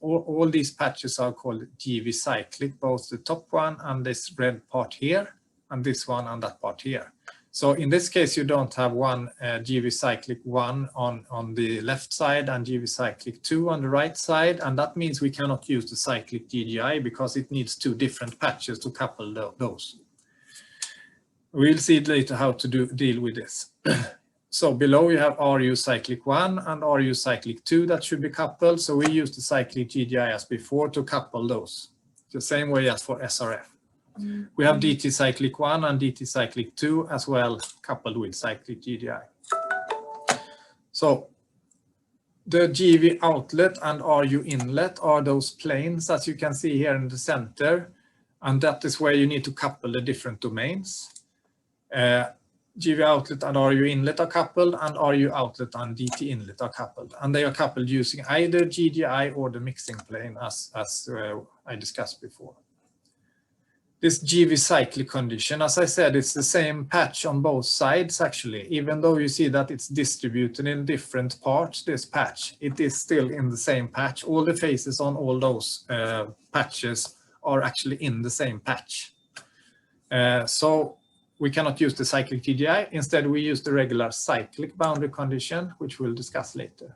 All these patches are called GV cyclic, both the top one and this red part here, and this one and that part here. So in this case, you don't have one GV cyclic 1 on the left side and GV cyclic 2 on the right side. And that means we cannot use the cyclic GGI because it needs 2 different patches to couple those. We'll see later how to deal with this. So below you have RU cyclic 1 and RU cyclic 2 that should be coupled. So we use the cyclic GGI as before to couple those, the same way as for SRF. We have DT cyclic 1 and DT cyclic 2 as well, coupled with cyclic GGI. So the GV outlet and RU inlet are those planes, as you can see here in the center, and that is where you need to couple the different domains. GV outlet and RU inlet are coupled, and RU outlet and DT inlet are coupled, and they are coupled using either GGI or the mixing plane, as I discussed before. This GV cyclic condition, as I said, it's the same patch on both sides actually. Even though you see that it's distributed in different parts, this patch, it is still in the same patch. All the faces on all those patches are actually in the same patch. So we cannot use the cyclic GGI. Instead, we use the regular cyclic boundary condition, which we'll discuss later.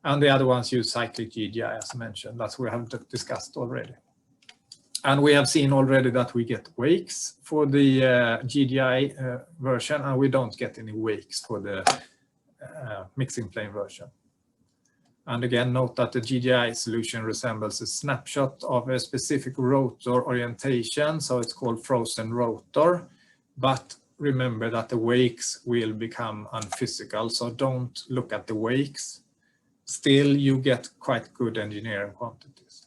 And the other ones use cyclic GGI, as I mentioned. That's what we have discussed already. And we have seen already that we get wakes for the GGI version, and we don't get any wakes for the mixing plane version. And again, note that the GGI solution resembles a snapshot of a specific rotor orientation, so it's called frozen rotor. But remember that the wakes will become unphysical, so don't look at the wakes. Still, you get quite good engineering quantities.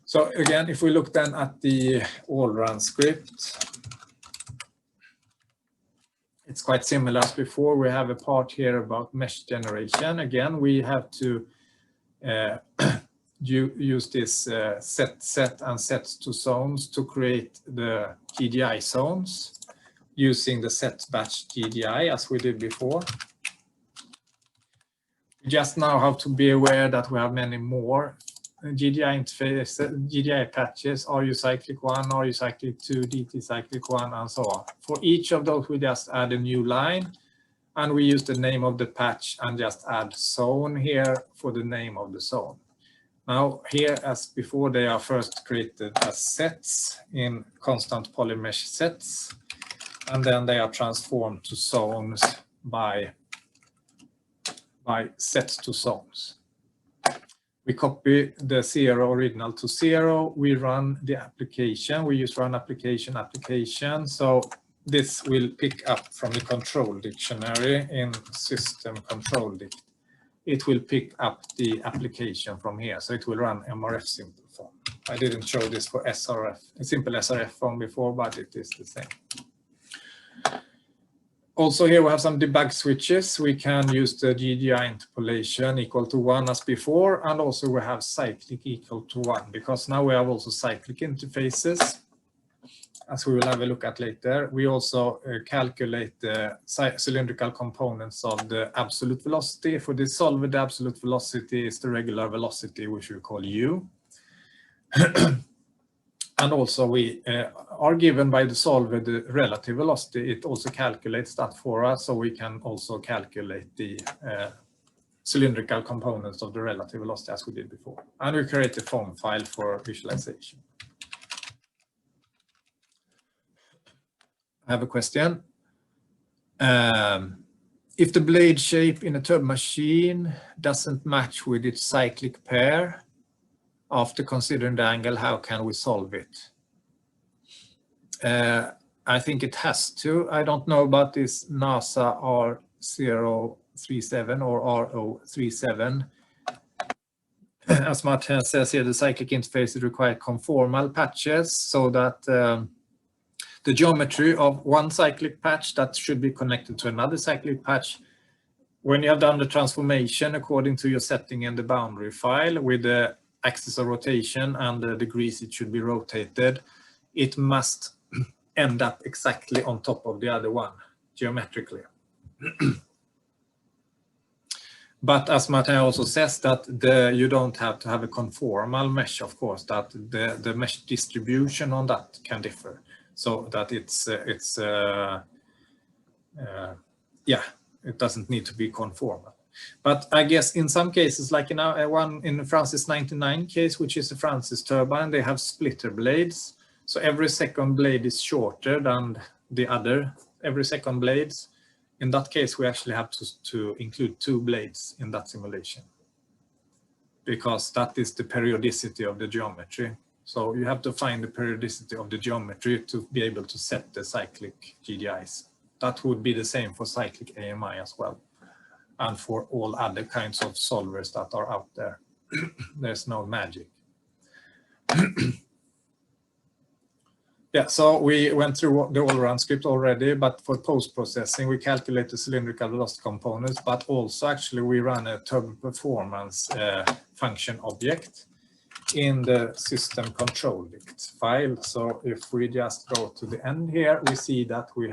So again, if we look then at the AllRun script, it's quite similar as before. We have a part here about mesh generation. Again, we have to use this set and set to zones to create the GGI zones using the set batch GGI as we did before. We just now have to be aware that we have many more GGI interface, GGI patches, RU cyclic 1, RU cyclic 2, DT cyclic 1, and so on. For each of those, we just add a new line, and we use the name of the patch and just add zone here for the name of the zone. Now here, as before, they are first created as sets in constant polymesh sets, and then they are transformed to zones by set to zones. We copy the 0 original to 0. We run the application. We use run application. So this will pick up from the control dictionary in system control dict. It will pick up the application from here. So it will run MRF simple form. I didn't show this for SRF, a simple SRF form before, but it is the same. Also here we have some debug switches. We can use the GGI interpolation equal to 1 as before, and also we have cyclic equal to 1, because now we have also cyclic interfaces, as we will have a look at later. We also calculate the cylindrical components of the absolute velocity. For this solver, the absolute velocity is the regular velocity, which we call U. And also we are given by the solver the relative velocity. It also calculates that for us, so we can also calculate the cylindrical components of the relative velocity as we did before. And we create a form file for visualization. I have a question. If the blade shape in a turbo machine doesn't match with its cyclic pair, after considering the angle, how can we solve it? I think it has to. I don't know about this NASA R037 or R037. As Martin says here, the cyclic interface requires conformal patches so that the geometry of one cyclic patch that should be connected to another cyclic patch. When you have done the transformation according to your setting in the boundary file with the axis of rotation and the degrees it should be rotated, it must end up exactly on top of the other one geometrically. But as Martin also says that you don't have to have a conformal mesh, of course, that the mesh distribution on that can differ. So that it doesn't need to be conformal. But I guess in some cases, like in the Francis 99 case, which is a Francis turbine, they have splitter blades. So every second blade is shorter than the other every second blades. In that case, we actually have to include 2 blades in that simulation, because that is the periodicity of the geometry. So you have to find the periodicity of the geometry to be able to set the cyclic GDIs. That would be the same for cyclic AMI as well, and for all other kinds of solvers that are out there. There's no magic. Yeah, so we went through the AllRun script already, but for post-processing, we calculate the cylindrical velocity components, but also actually we run a turbo performance function object in the system control dict file. So if we just go to the end here, we see that we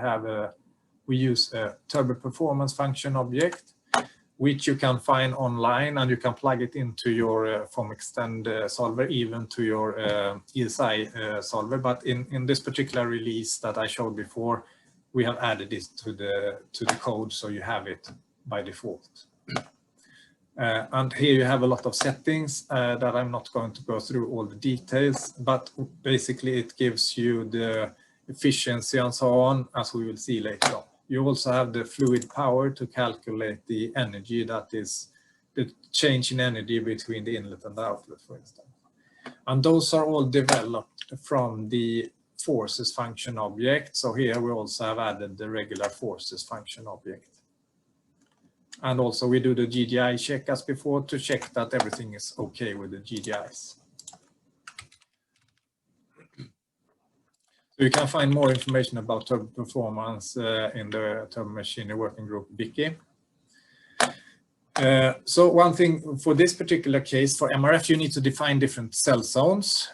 use a turbo performance function object, which you can find online, and you can plug it into your form extend solver, even to your ESI solver. But in this particular release that I showed before, we have added this to the code, so you have it by default. And here you have a lot of settings that I'm not going to go through all the details, but basically it gives you the efficiency and so on, as we will see later on. You also have the fluid power to calculate the energy, that is the change in energy between the inlet and the outlet, for instance. And those are all developed from the forces function object. So here we also have added the regular forces function object. And also we do the GDI check as before to check that everything is okay with the GDIs. So you can find more information about turbo performance in the Turbo Machinery Working Group Wiki. So one thing for this particular case, for MRF, you need to define different cell zones.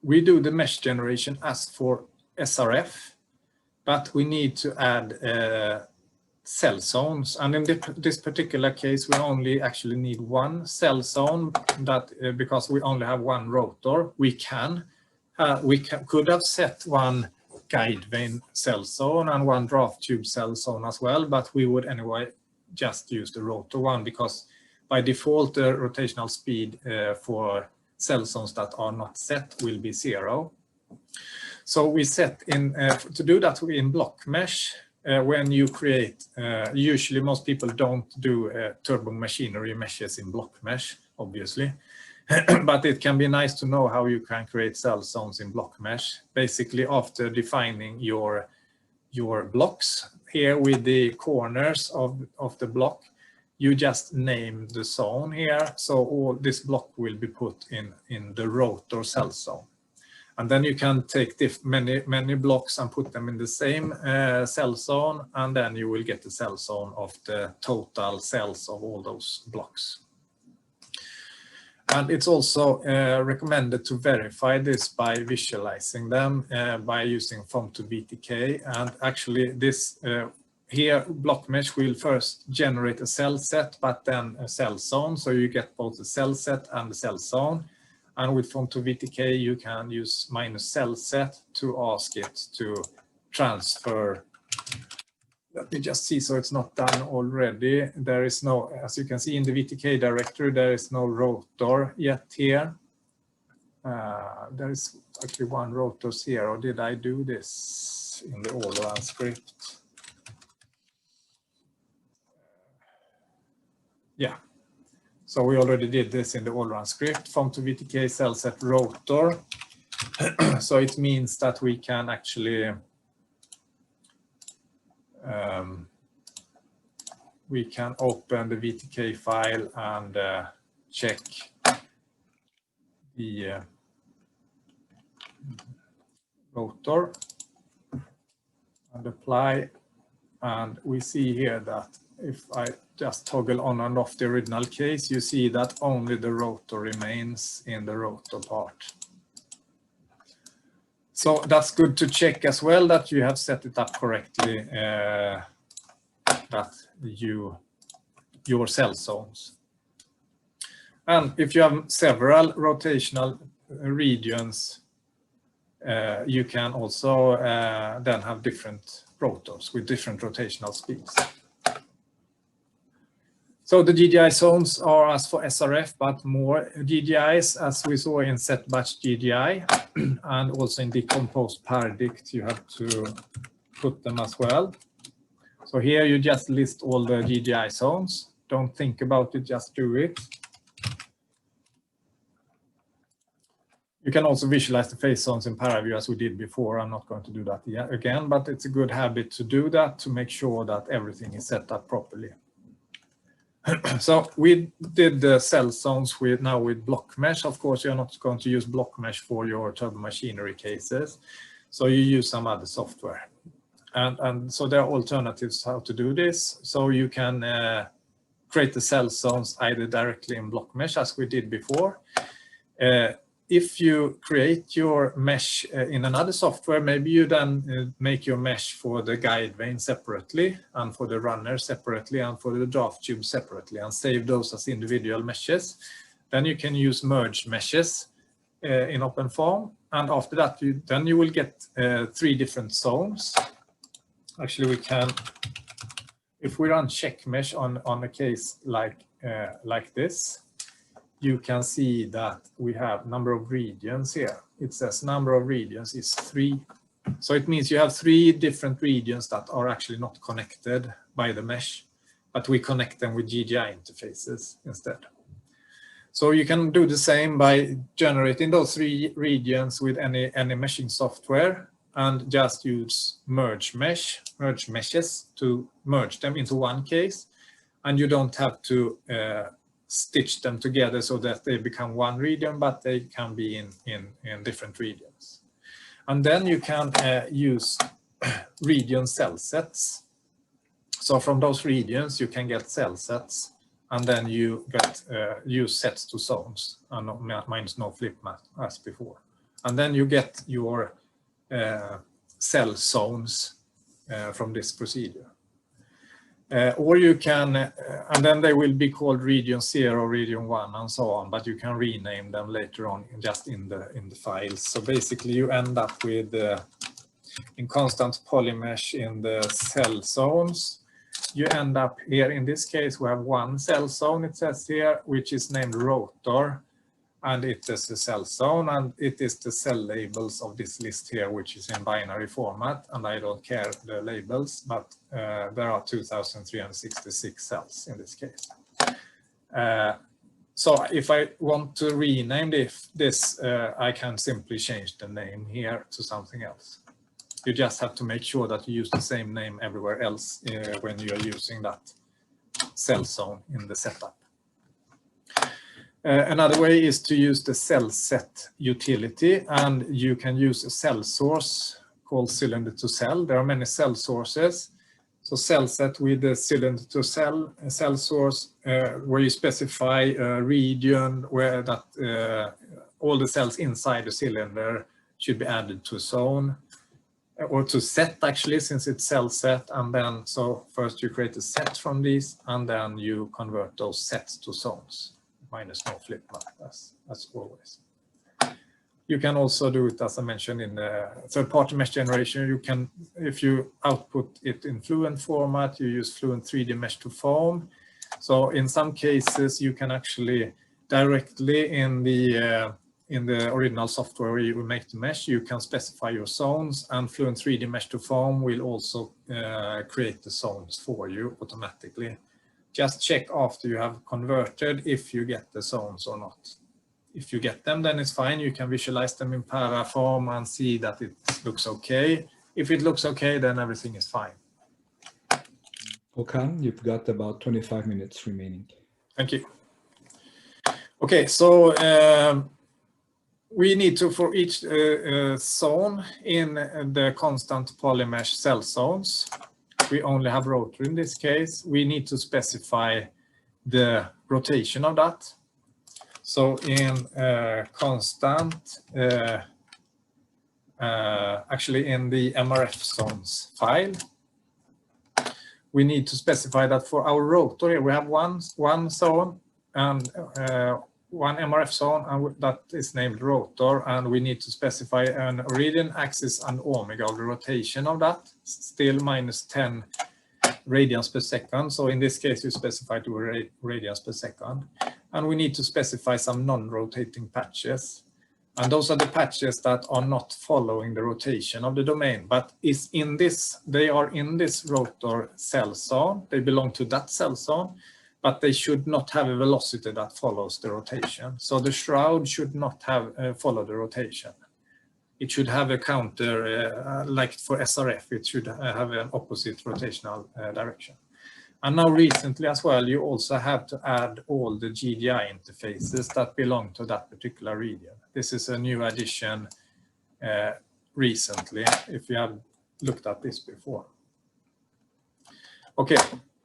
We do the mesh generation as for SRF, but we need to add cell zones. And in this particular case, we only actually need one cell zone, that because we only have one rotor. We could have set one guide vane cell zone and one draft tube cell zone as well, but we would anyway just use the rotor one, because by default the rotational speed for cell zones that are not set will be 0. So we set in to do that in block mesh. When you create, usually most people don't do turbo machinery meshes in block mesh, obviously, but it can be nice to know how you can create cell zones in block mesh. Basically, after defining your blocks here with the corners of the block, you just name the zone here. So all this block will be put in the rotor cell zone. And then you can take many blocks and put them in the same cell zone, and then you will get the cell zone of the total cells of all those blocks. And it's also recommended to verify this by visualizing them by using Form to VTK. And actually this here block mesh will first generate a cell set, but then a cell zone. So you get both the cell set and the cell zone. And with Form to VTK, you can use minus cell set to ask it to transfer Let me just see so it's not done already. There is no, as you can see in the VTK directory, there is no rotor yet here. There is actually one rotor here, or did I do this in the AllRun script? Yeah, so we already did this in the AllRun script, form to VTK cell set rotor. So it means that we can actually we can open the VTK file and check the rotor and apply, and we see here that if I just toggle on and off the original case, you see that only the rotor remains in the rotor part. So that's good to check as well that you have set it up correctly, that your cell zones. And if you have several rotational regions, you can also then have different rotors with different rotational speeds. So the GGI zones are as for SRF, but more GGIs as we saw in set batch GGI, and also in decomposed paradict you have to put them as well. So here you just list all the GGI zones. Don't think about it, just do it. You can also visualize the phase zones in ParaView as we did before. I'm not going to do that again, but it's a good habit to do that to make sure that everything is set up properly. So we did the cell zones now with block mesh. Of course, you're not going to use block mesh for your turbo machinery cases. So you use some other software. And so there are alternatives how to do this. So you can create the cell zones either directly in block mesh as we did before. If you create your mesh in another software, maybe you then make your mesh for the guide vane separately, and for the runner separately, and for the draft tube separately, and save those as individual meshes. Then you can use merge meshes in OpenFOAM, and after that, then you will get 3 different zones. Actually, we can, if we run check mesh on a case like this, you can see that we have number of regions here. It says number of regions is 3. So it means you have 3 different regions that are actually not connected by the mesh, but we connect them with GGI interfaces instead. So you can do the same by generating those 3 regions with any meshing software, and just use merge meshes to merge them into one case. And you don't have to stitch them together so that they become one region, but they can be in different regions. And then you can use region cell sets. So from those regions you can get cell sets, and then you get use sets to zones, and minus no flip map as before. And then you get your cell zones from this procedure. Or you can, and then they will be called region 0, region 1, and so on, but you can rename them later on just in the files. So basically you end up with, in constant polymesh in the cell zones, you end up here, in this case we have one cell zone, it says here, which is named rotor, and it is a cell zone, and it is the cell labels of this list here, which is in binary format, and I don't care the labels, but there are 2,366 cells in this case. So if I want to rename this, I can simply change the name here to something else. You just have to make sure that you use the same name everywhere else when you are using that cell zone in the setup. Another way is to use the cell set utility, and you can use a cell source called cylinder to cell. There are many cell sources. So cell set with the cylinder to cell source, where you specify a region where that all the cells inside the cylinder should be added to a zone, or to set actually, since it's cell set. And then so first you create a set from these, and then you convert those sets to zones. Minus no flip map as always. You can also do it, as I mentioned, in the third-party mesh generation. You can, if you output it in Fluent format, you use Fluent 3D Mesh to form. So in some cases, you can actually directly in the original software where you make the mesh, you can specify your zones, and Fluent 3D Mesh to form will also create the zones for you automatically. Just check after you have converted if you get the zones or not. If you get them, then it's fine. You can visualize them in Paraform and see that it looks okay. If it looks okay, then everything is fine. Okay, you've got about 25 minutes remaining. Thank you. Okay, so we need to, for each zone in the constant polymesh cell zones, we only have rotor in this case, we need to specify the rotation of that. So in constant, actually in the MRF zones file, we need to specify that for our rotor here, we have one zone and one MRF zone, and that is named rotor, and we need to specify an origin, axis, and omega of the rotation of that, still minus 10 radians per second. So in this case, you specify 2 radians per second. And we need to specify some non-rotating patches. And those are the patches that are not following the rotation of the domain, but is in this, they are in this rotor cell zone. They belong to that cell zone, but they should not have a velocity that follows the rotation. So the shroud should not have follow the rotation. It should have a counter, like for SRF, it should have an opposite rotational direction. And now recently as well, you also have to add all the GDI interfaces that belong to that particular region. This is a new addition recently, if you have looked at this before. Okay,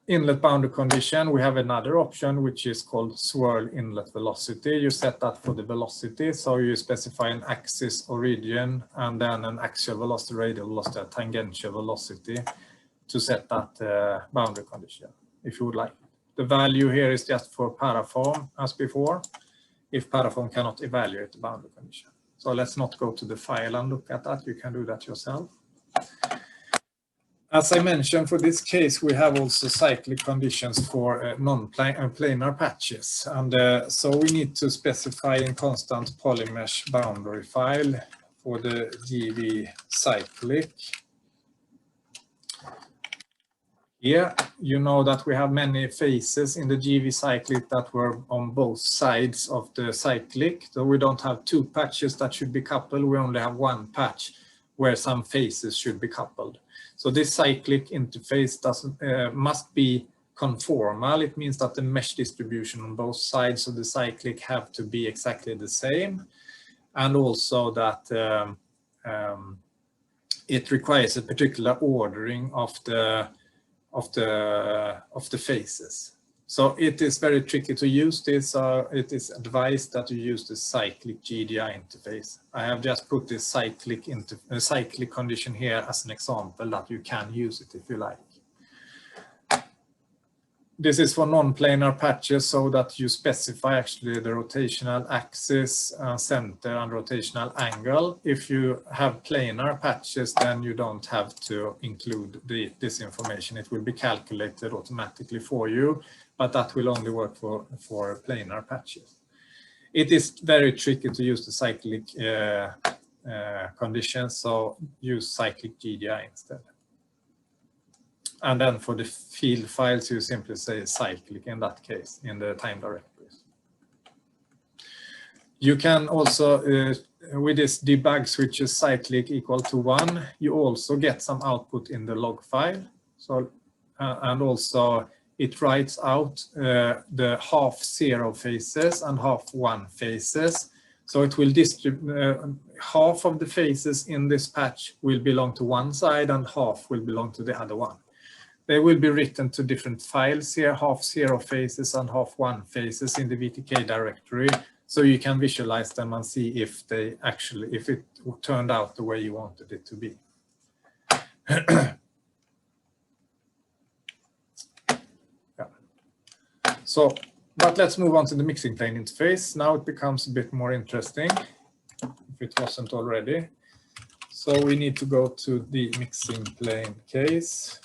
inlet boundary condition, we have another option which is called swirl inlet velocity. You set that for the velocity, so you specify an axis origin and then an axial velocity, radial velocity, tangential velocity to set that boundary condition, if you would like. The value here is just for Paraform as before, if Paraform cannot evaluate the boundary condition. So let's not go to the file and look at that, you can do that yourself. As I mentioned, for this case, we have also cyclic conditions for non-planar patches. And so we need to specify in constant polymesh boundary file for the GV cyclic. Here, you know that we have many phases in the GV cyclic that were on both sides of the cyclic. So we don't have 2 patches that should be coupled. We only have 1 patch where some phases should be coupled. So this cyclic interface must be conformal. It means that the mesh distribution on both sides of the cyclic have to be exactly the same. And also that it requires a particular ordering of the phases. So it is very tricky to use this. It is advised that you use the cyclic GDI interface. I have just put this cyclic condition here as an example that you can use it if you like. This is for non-planar patches, so that you specify actually the rotational axis, center, and rotational angle. If you have planar patches, then you don't have to include this information. It will be calculated automatically for you, but that will only work for planar patches. It is very tricky to use the cyclic conditions, so use cyclic GDI instead. And then for the field files, you simply say cyclic in that case, in the time directories. You can also, with this debug switches cyclic equal to 1, you also get some output in the log file. So, and also it writes out the half 0 phases and half 1 phases. So it will distribute, half of the phases in this patch will belong to one side and half will belong to the other one. They will be written to different files here, half 0 phases and half 1 phases in the VTK directory. So you can visualize them and see if they actually, if it turned out the way you wanted it to be. Yeah. So, but let's move on to the mixing plane interface. Now it becomes a bit more interesting. if it wasn't already. So we need to go to the mixing plane case.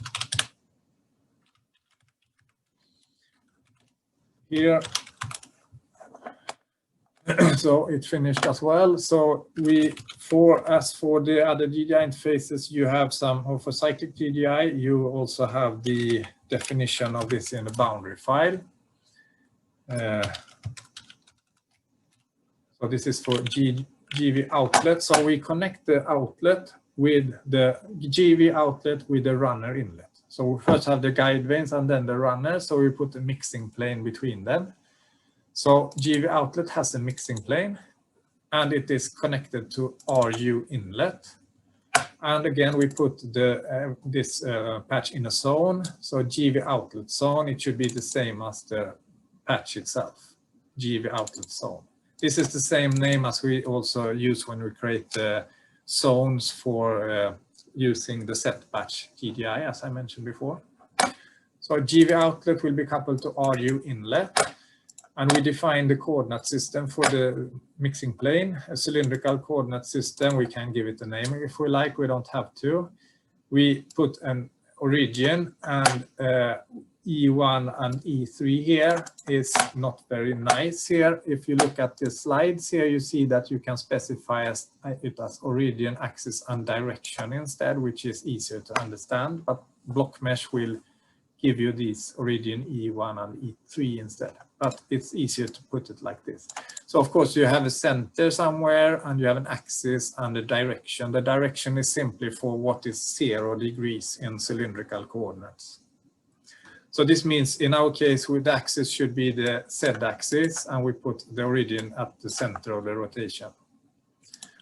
Here. So it finished as well. So as for the other GDI interfaces, you have some, or for cyclic GDI, you also have the definition of this in the boundary file. So this is for GV outlet. So we connect the outlet with the GV outlet with the runner inlet. So we first have the guide vanes and then the runner. So we put a mixing plane between them. So GV outlet has a mixing plane and it is connected to RU inlet. And again, we put this patch in a zone. So GV outlet zone, it should be the same as the patch itself, GV outlet zone. This is the same name as we also use when we create the zones for using the set patch GDI, as I mentioned before. So GV outlet will be coupled to RU inlet. And we define the coordinate system for the mixing plane, a cylindrical coordinate system. We can give it a name if we like, we don't have to. We put an origin and E1 and E3 here is not very nice here. If you look at the slides here, you see that you can specify it as origin, axis and direction instead, which is easier to understand, but BlockMesh will give you these origin E1 and E3 instead, but it's easier to put it like this. So of course you have a center somewhere and you have an axis and a direction. The direction is simply for what is 0 degrees in cylindrical coordinates. So this means in our case the axis should be the Z axis and we put the origin at the center of the rotation.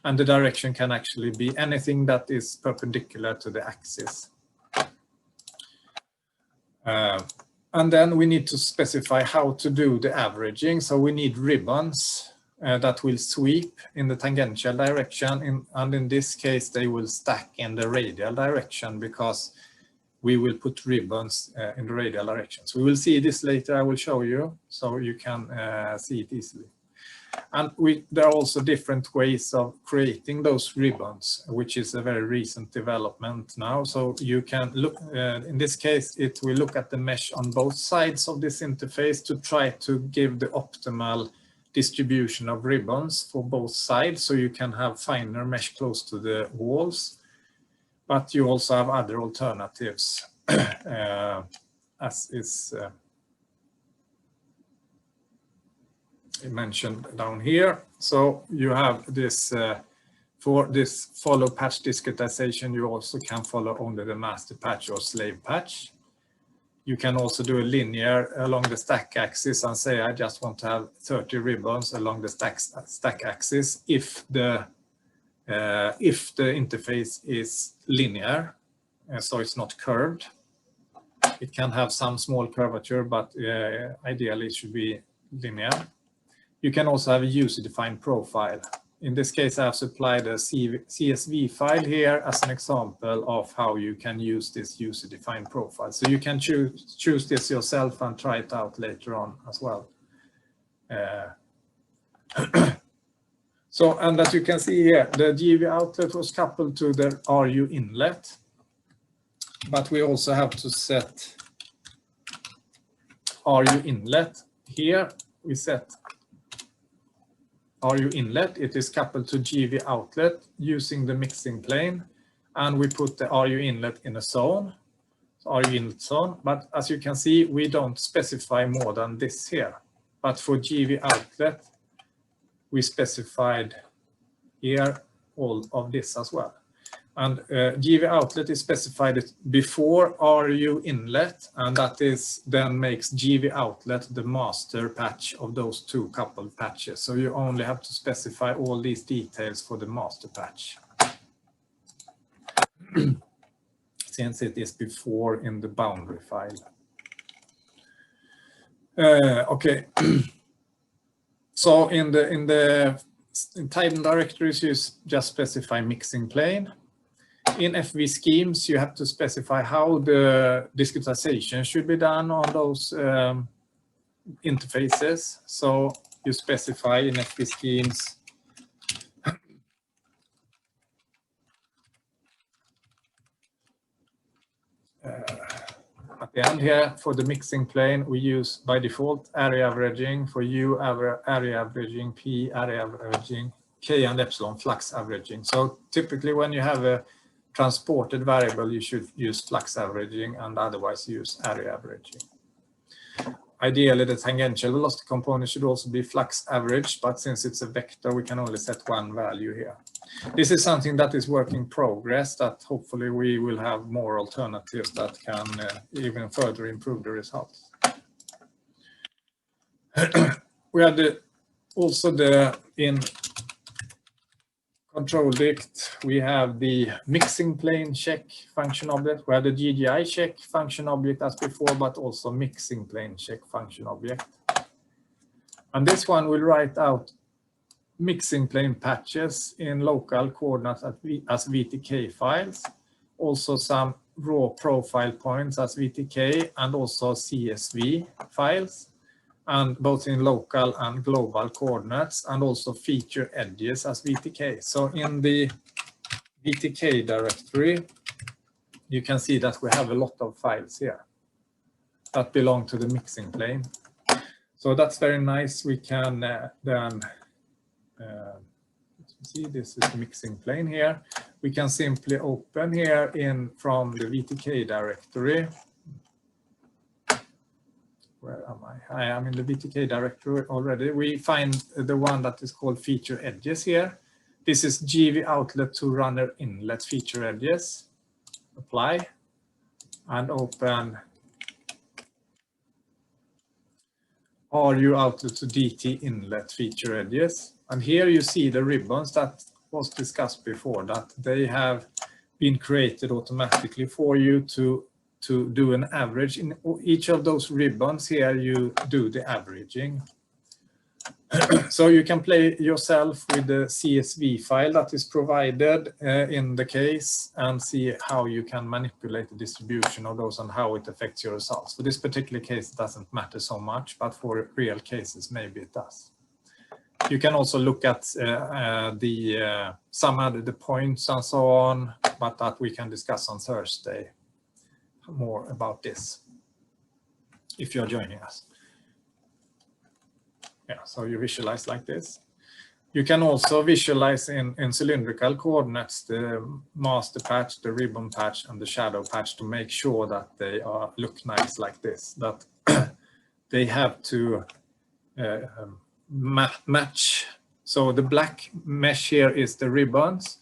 And the direction can actually be anything that is perpendicular to the axis. And then we need to specify how to do the averaging. So we need ribbons that will sweep in the tangential direction. And in this case, they will stack in the radial direction because we will put ribbons in the radial direction. So we will see this later. I will show you so you can see it easily. And there are also different ways of creating those ribbons, which is a very recent development now. So you can look, in this case, it will look at the mesh on both sides of this interface to try to give the optimal distribution of ribbons for both sides. So you can have finer mesh close to the walls, but you also have other alternatives as is mentioned down here. So you have this for this follow patch discretization, you also can follow only the master patch or slave patch. You can also do a linear along the stack axis and say I just want to have 30 ribbons along the stack axis if the interface is linear, so it's not curved. It can have some small curvature, but ideally it should be linear. You can also have a user-defined profile. In this case, I have supplied a CSV file here as an example of how you can use this user-defined profile. So you can choose this yourself and try it out later on as well. So, and as you can see here, the GV outlet was coupled to the RU inlet, but we also have to set RU inlet. Here we set RU inlet, it is coupled to GV outlet using the mixing plane, and we put the RU inlet in a zone, so RU inlet zone, but as you can see, we don't specify more than this here. But for GV outlet, we specified here all of this as well. And GV outlet is specified before RU inlet, and that is then makes GV outlet the master patch of those two coupled patches. So you only have to specify all these details for the master patch. Since it is before in the boundary file. Okay. So in the time directories, you just specify mixing plane. In FV schemes, you have to specify how the discretization should be done on those interfaces. So you specify in FV schemes And here for the mixing plane, we use by default area averaging, for U area averaging, P area averaging, K and epsilon flux averaging. So typically when you have a transported variable, you should use flux averaging and otherwise use area averaging. Ideally, the tangential velocity component should also be flux average, but since it's a vector, we can only set one value here. This is something that is work in progress, that hopefully we will have more alternatives that can even further improve the results. We have in control dict, we have the mixing plane check function object. We have the GGI check function object as before, but also mixing plane check function object. And this one will write out mixing plane patches in local coordinates as VTK files, also some raw profile points as VTK, and also CSV files, and both in local and global coordinates, and also feature edges as VTK. So in the VTK directory, you can see that we have a lot of files here that belong to the mixing plane. So that's very nice. We can then, see, this is the mixing plane here. We can simply open here from the VTK directory. Where am I? I am in the VTK directory already. We find the one that is called feature edges here. This is GV outlet to runner inlet feature edges. Apply and open RU outlet to DT inlet feature edges. And here you see the ribbons that was discussed before, that they have been created automatically for you to do an average. In each of those ribbons here, you do the averaging. So you can play yourself with the CSV file that is provided in the case and see how you can manipulate the distribution of those and how it affects your results. For this particular case, it doesn't matter so much, but for real cases, maybe it does. You can also look at some of the points and so on, but that we can discuss on Thursday more about this if you're joining us. Yeah, so you visualize like this. You can also visualize in cylindrical coordinates the master patch, the ribbon patch, and the shadow patch to make sure that they look nice like this, that they have to match. So the black mesh here is the ribbons,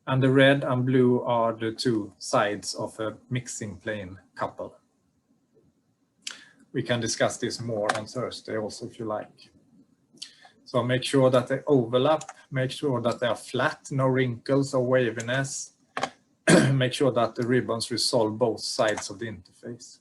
and the red and blue are the two sides of a mixing plane couple. We can discuss this more on Thursday also if you like. So make sure that they overlap, make sure that they are flat, no wrinkles or waviness. Make sure that the ribbons resolve both sides of the interface.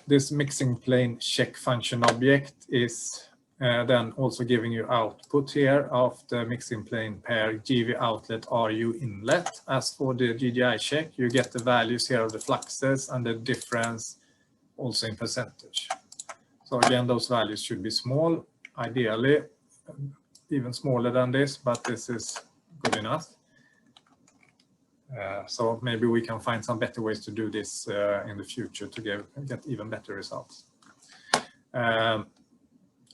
This mixing plane check function object is then also giving you output here of the mixing plane pair GV outlet RU inlet. As for the GGI check, you get the values here of the fluxes and the difference also in percentage. So again, those values should be small, ideally even smaller than this, but this is good enough. So maybe we can find some better ways to do this in the future to get even better results.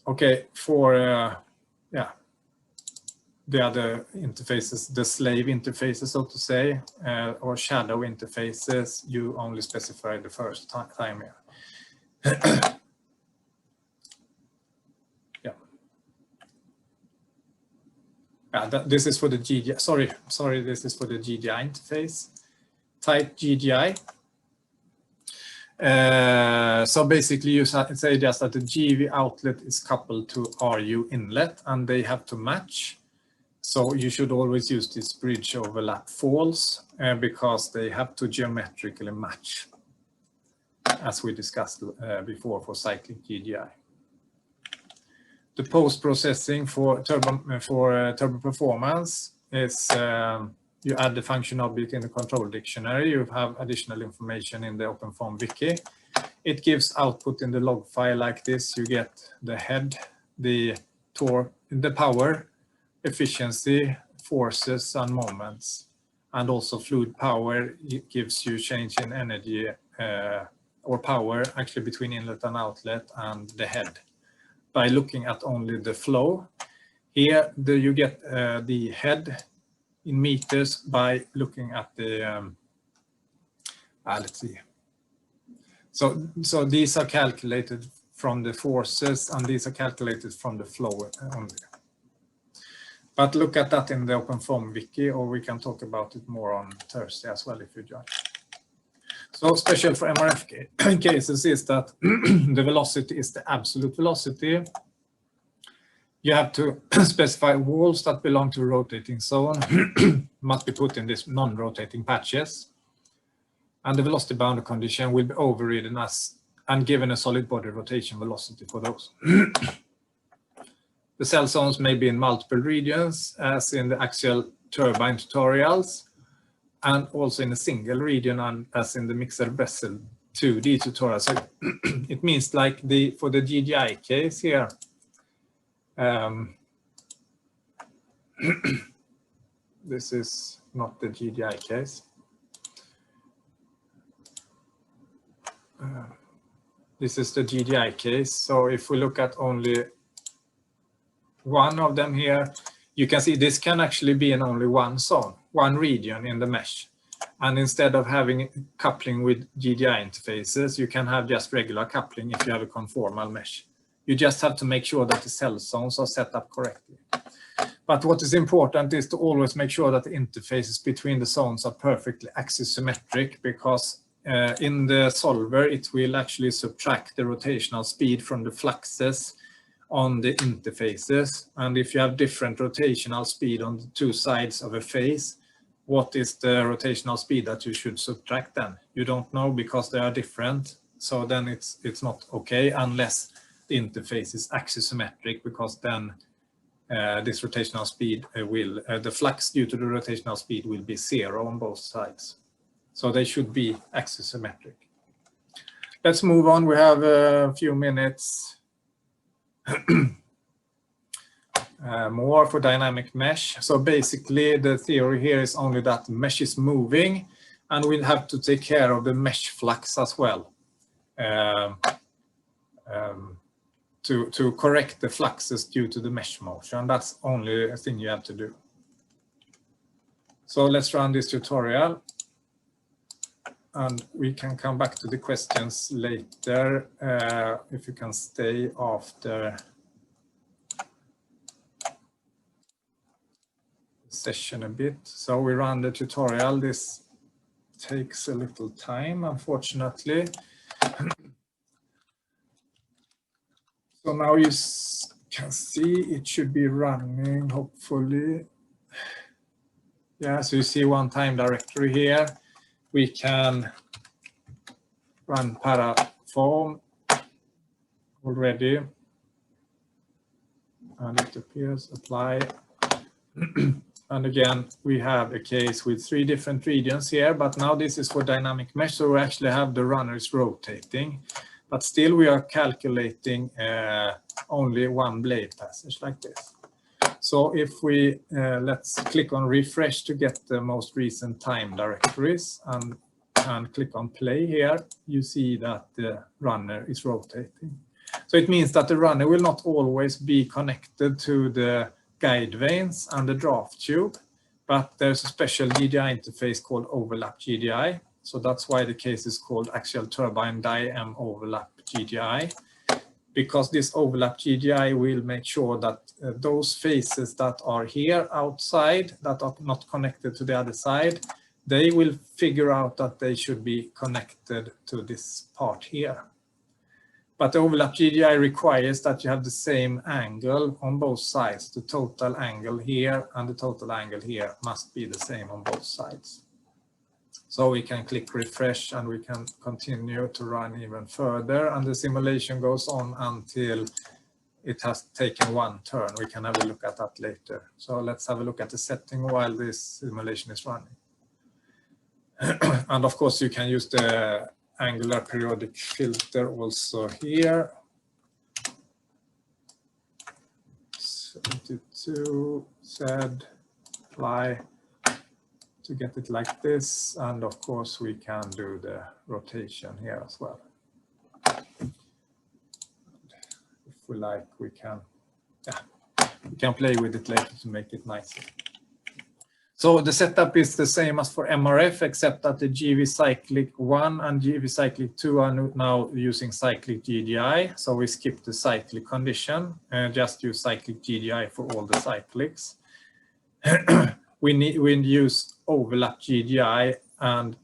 Okay, for the other interfaces, the slave interfaces, so to say, or shadow interfaces, you only specify the first time here. This is for the GGI. Sorry, this is for the GGI interface. Type GGI. So basically, you say just that the GV outlet is coupled to RU inlet, and they have to match. So you should always use this bridge overlap false because they have to geometrically match, as we discussed before for cyclic GGI. The post-processing for turbo performance is you add the function object in the control dictionary. You have additional information in the OpenFOAM wiki. It gives output in the log file like this. You get the head, the torque, the power, efficiency, forces, and moments. and also fluid power gives you change in energy or power actually between inlet and outlet and the head by looking at only the flow. Here you get the head in meters by looking at the let's see. So these are calculated from the forces, and these are calculated from the flow only. But look at that in the OpenFOAM wiki, or we can talk about it more on Thursday as well if you join. So special for MRF cases is that the velocity is the absolute velocity. You have to specify walls that belong to a rotating zone must be put in this non-rotating patches. And the velocity boundary condition will be overridden as and given a solid body rotation velocity for those. The cell zones may be in multiple regions, as in the axial turbine tutorials, and also in a single region, and as in the mixed vessel 2D tutorial. So it means like for the GGI case here, this is not the GGI case. This is the GGI case. So if we look at only one of them here, you can see this can actually be in only one zone, one region in the mesh. And instead of having coupling with GGI interfaces, you can have just regular coupling if you have a conformal mesh. You just have to make sure that the cell zones are set up correctly. But what is important is to always make sure that the interfaces between the zones are perfectly axisymmetric, because in the solver, it will actually subtract the rotational speed from the fluxes on the interfaces. And if you have different rotational speed on the two sides of a phase, what is the rotational speed that you should subtract then? You don't know because they are different. So then it's not okay unless the interface is axisymmetric, because then this rotational speed the flux due to the rotational speed will be 0 on both sides. So they should be axisymmetric. Let's move on. We have a few minutes more for dynamic mesh. So basically the theory here is only that the mesh is moving, and we'll have to take care of the mesh flux as well to correct the fluxes due to the mesh motion. That's only a thing you have to do. So let's run this tutorial, and we can come back to the questions later if you can stay after session a bit. So we run the tutorial. This takes a little time, unfortunately. So now you can see it should be running, hopefully. Yeah, so you see one time directory here. We can run Paraform already. And it appears, apply. And again, we have a case with 3 different regions here, but now this is for dynamic mesh, so we actually have the runners rotating, but still we are calculating only one blade passage like this. So if we, let's click on refresh to get the most recent time directories, and click on play here, you see that the runner is rotating. So it means that the runner will not always be connected to the guide vanes and the draft tube, but there's a special GGI interface called overlap GGI. So that's why the case is called axial turbine diam overlap GGI, because this overlap GGI will make sure that those phases that are here outside, that are not connected to the other side, they will figure out that they should be connected to this part here. But the overlap GGI requires that you have the same angle on both sides. The total angle here and the total angle here must be the same on both sides. So we can click refresh and we can continue to run even further, and the simulation goes on until it has taken one turn. We can have a look at that later. So let's have a look at the setting while this simulation is running. And of course you can use the angular periodic filter also here. 72 Z apply to get it like this. And of course, we can do the rotation here as well. If we like, we can play with it later to make it nicer. So the setup is the same as for MRF, except that the GV cyclic 1 and GV cyclic 2 are now using cyclic GDI. So we skip the cyclic condition and just use cyclic GDI for all the cyclics. we use overlap GDI and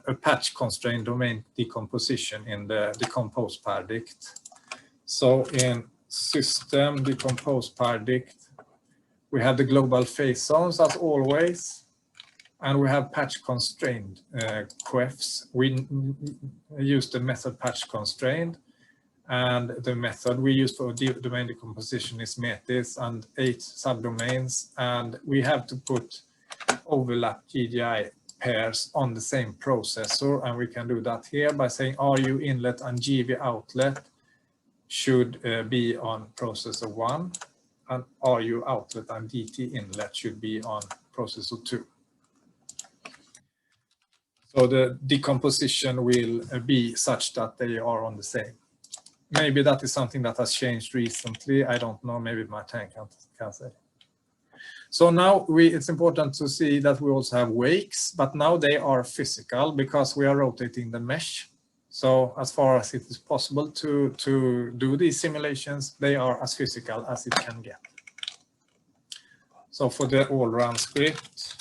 a patch constraint domain decomposition in the decompose predict. So in system decompose predict, we have the global phase zones as always, and we have patch constrained QEFs. We use the method patch constrained, and the method we use for domain decomposition is metis and 8 subdomains, and we have to put overlap GDI pairs on the same processor, and we can do that here by saying RU inlet and GV outlet should be on processor 1. And RU outlet and DT inlet should be on processor 2. So the decomposition will be such that they are on the same. Maybe that is something that has changed recently. I don't know, maybe Martin can say. So now it's important to see that we also have wakes, but now they are physical because we are rotating the mesh. So as far as it is possible to do these simulations, they are as physical as it can get. So for the AllRun script,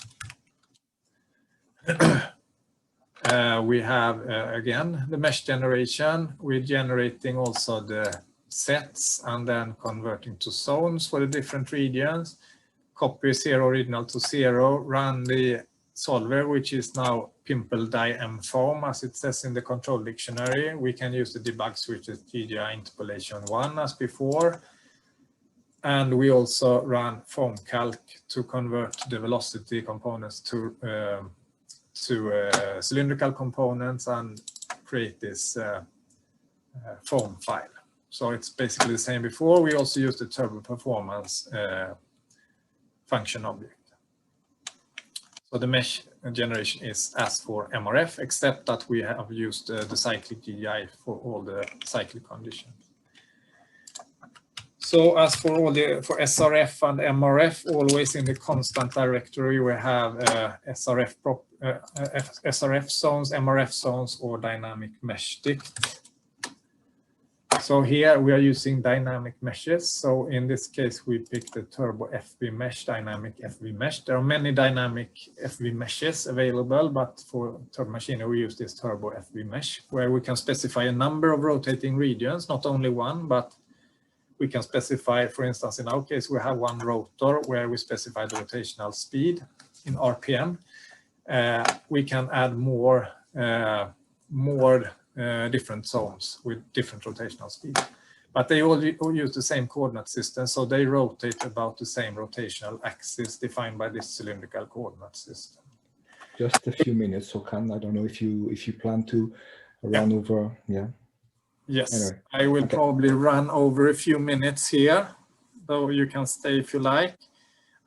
we have, again, the mesh generation. We're generating also the sets and then converting to zones for the different regions. Copy 0 original to 0, run the solver, which is now pimple die form, as it says in the control dictionary. We can use the debug switches GDI interpolation 1 as before. And we also run form calc to convert the velocity components to cylindrical components and create this form file. So it's basically the same before. We also use the turbo performance function object. So the mesh generation is as for MRF, except that we have used the cyclic GDI for all the cyclic conditions. So as for all for SRF and MRF, always in the constant directory, we have SRF zones, MRF zones, or dynamic mesh dict. So here we are using dynamic meshes. So in this case, we picked the turbo FV mesh, dynamic FV mesh. There are many dynamic FV meshes available, but for turbo machinery, we use this turbo FV mesh, where we can specify a number of rotating regions, not only one, but we can specify, for instance, in our case, we have one rotor where we specify the rotational speed in RPM. We can add more different zones with different rotational speed. But they all use the same coordinate system, so they rotate about the same rotational axis defined by this cylindrical coordinate system. Just a few minutes, Håkan. I don't know if you plan to run over, yeah. Yes, anyway. I will probably run over a few minutes here, though you can stay if you like.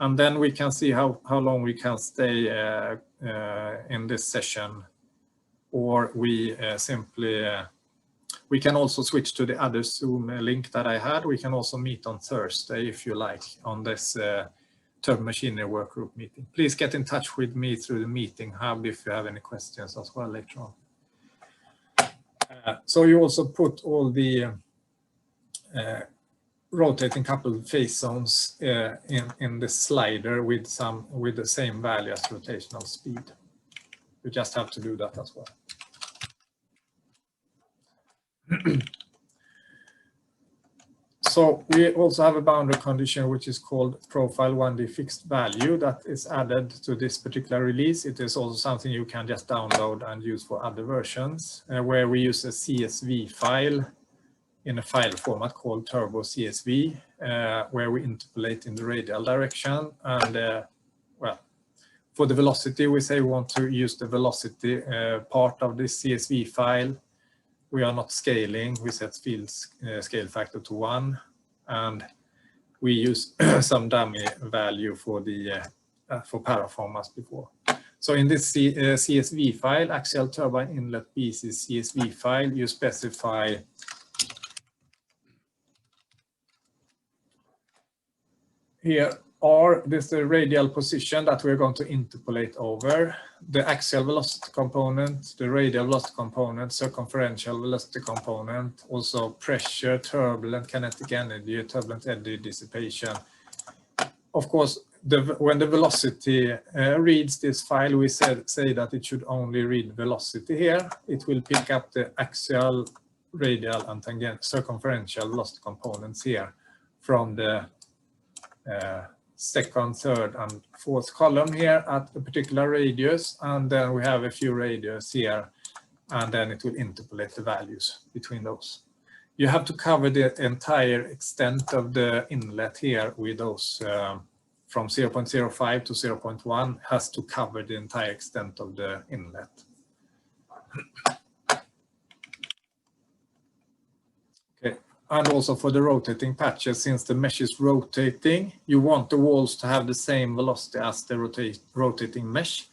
And then we can see how long we can stay in this session. Or we simply, we can also switch to the other Zoom link that I had. We can also meet on Thursday, if you like, on this turbo machinery workgroup meeting. Please get in touch with me through the meeting hub if you have any questions as well later on. So you also put all the rotating coupled phase zones in the slider with the same value as rotational speed. You just have to do that as well. So we also have a boundary condition which is called profile 1D fixed value that is added to this particular release. It is also something you can just download and use for other versions, where we use a CSV file in a file format called turbo CSV, where we interpolate in the radial direction. And well, for the velocity, we say we want to use the velocity part of this CSV file. We are not scaling. We set field scale factor to 1, and we use some dummy value for the for Paraform as before. So in this CSV file, axial turbine inlet BC CSV file, you specify here this is the radial position that we're going to interpolate over, the axial velocity component, the radial velocity component, circumferential velocity component, also pressure, turbulent kinetic energy, turbulent eddy dissipation. Of course, when the velocity reads this file, we say that it should only read velocity here. It will pick up the axial, radial, and tangent circumferential velocity components here from the second, third, and fourth column here at a particular radius, and then we have a few radius here, and then it will interpolate the values between those. You have to cover the entire extent of the inlet here with those from 0.05 to 0.1 has to cover the entire extent of the inlet. Okay. And also for the rotating patches, since the mesh is rotating, you want the walls to have the same velocity as the rotating mesh.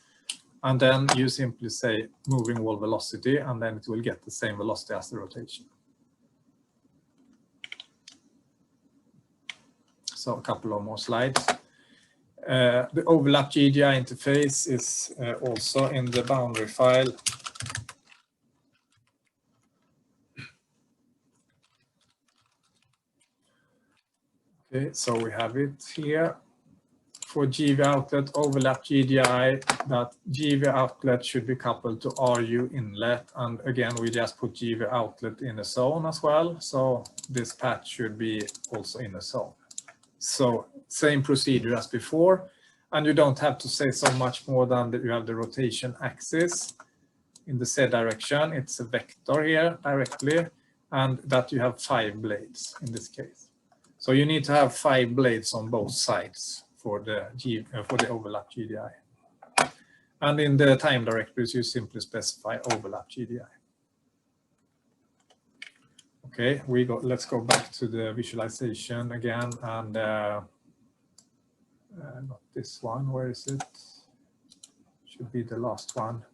And then you simply say moving wall velocity, and then it will get the same velocity as the rotation. So a couple of more slides. The overlap GDI interface is also in the boundary file. Okay, so we have it here. For GV outlet overlap GDI, that GV outlet should be coupled to RU inlet. And again, we just put GV outlet in a zone as well. So this patch should be also in a zone. So same procedure as before. And you don't have to say so much more than that you have the rotation axis in the Z direction. It's a vector here directly, and that you have 5 blades in this case. So you need to have 5 blades on both sides for the overlap GDI. And in the time directories, you simply specify overlap GDI. Okay, let's go back to the visualization again, and not this one, where is it? Should be the last one.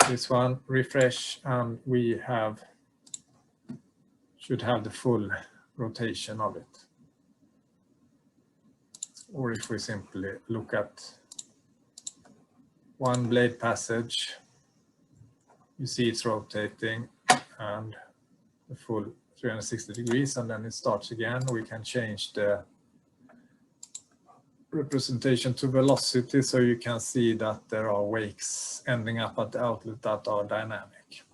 This one, refresh, and we should have the full rotation of it. Or if we simply look at one blade passage, you see it's rotating and the full 360 degrees, and then it starts again. We can change the representation to velocity, so you can see that there are wakes ending up at the outlet that are dynamic.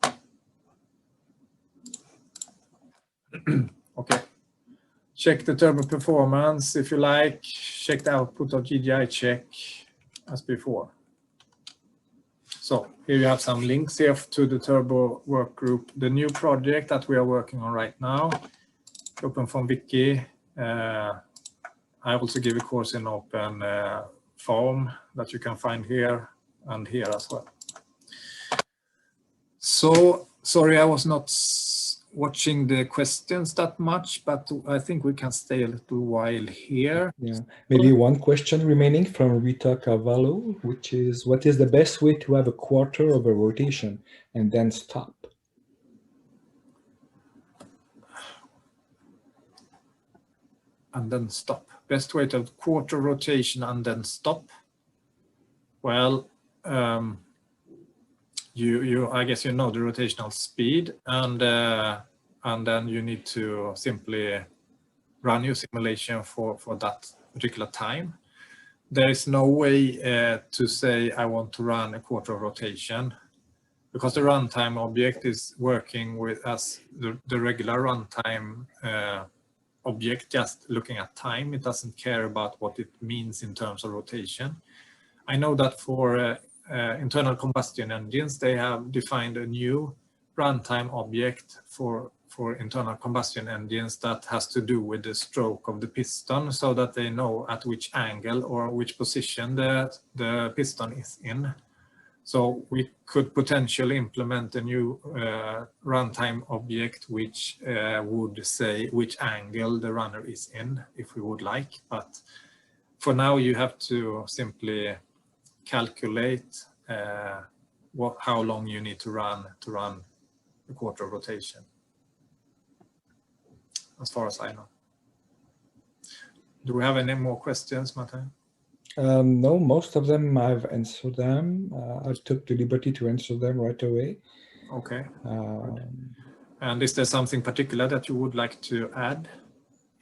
Okay. Check the turbo performance if you like. Check the output of GDI check as before. So here you have some links here to the turbo work group, the new project that we are working on right now, OpenFOAM Wiki. I also give a course in OpenFOAM that you can find here and here as well. So sorry, I was not watching the questions that much, but I think we can stay a little while here. Yeah, maybe one question remaining from Rita Carvalho, which is, what is the best way to have a quarter of a rotation and then stop? And then stop. Best way to have quarter rotation and then stop. Well, I guess you know the rotational speed, and then you need to simply run your simulation for that particular time. There is no way to say I want to run a quarter of rotation, because the runtime object is working with as the regular runtime object, just looking at time. It doesn't care about what it means in terms of rotation. I know that for internal combustion engines, they have defined a new runtime object for internal combustion engines that has to do with the stroke of the piston, so that they know at which angle or which position the piston is in. So we could potentially implement a new runtime object which would say which angle the runner is in, if we would like. But for now, you have to simply calculate how long you need to run a quarter of rotation, as far as I know. Do we have any more questions, Martin? No, most of them I've answered them. I took the liberty to answer them right away. Okay. And is there something particular that you would like to add?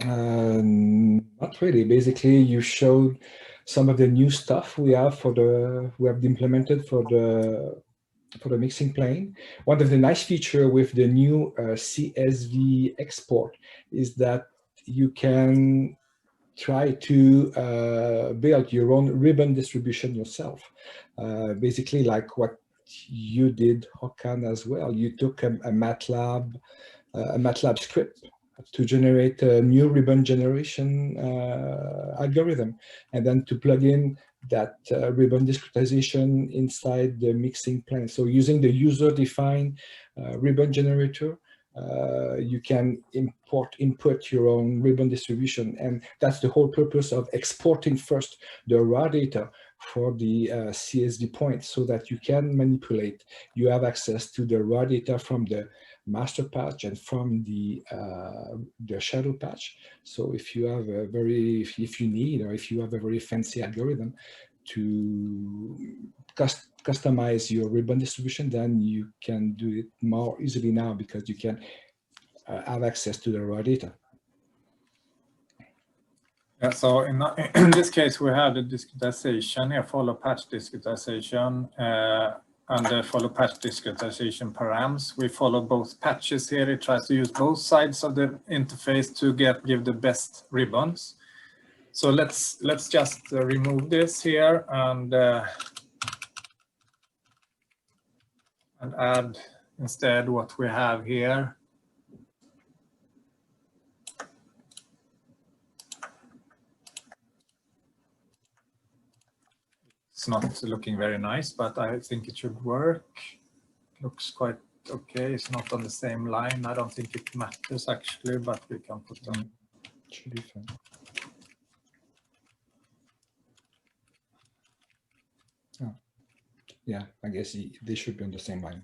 Not really. Basically, you showed some of the new stuff we have implemented for the mixing plane. One of the nice feature with the new CSV export is that you can try to build your own ribbon distribution yourself. Basically, like what you did, Håkan, as well. You took a MATLAB script to generate a new ribbon generation algorithm, and then to plug in that ribbon discretization inside the mixing plane. So using the user-defined ribbon generator, you can input your own ribbon distribution, and that's the whole purpose of exporting first the raw data for the CSV points, so that you can manipulate. You have access to the raw data from the master patch and from the shadow patch. So if you have if you have a very fancy algorithm to customize your ribbon distribution, then you can do it more easily now, because you can have access to the raw data. Yeah, so in this case, we have the discretization here, follow patch discretization, and the follow patch discretization params. We follow both patches here. It tries to use both sides of the interface to give the best ribbons. So let's just remove this here and add instead what we have here. It's not looking very nice, but I think it should work. Looks quite okay. It's not on the same line. I don't think it matters actually, but we can put them. It should be fine. Oh. Yeah, I guess they should be on the same line.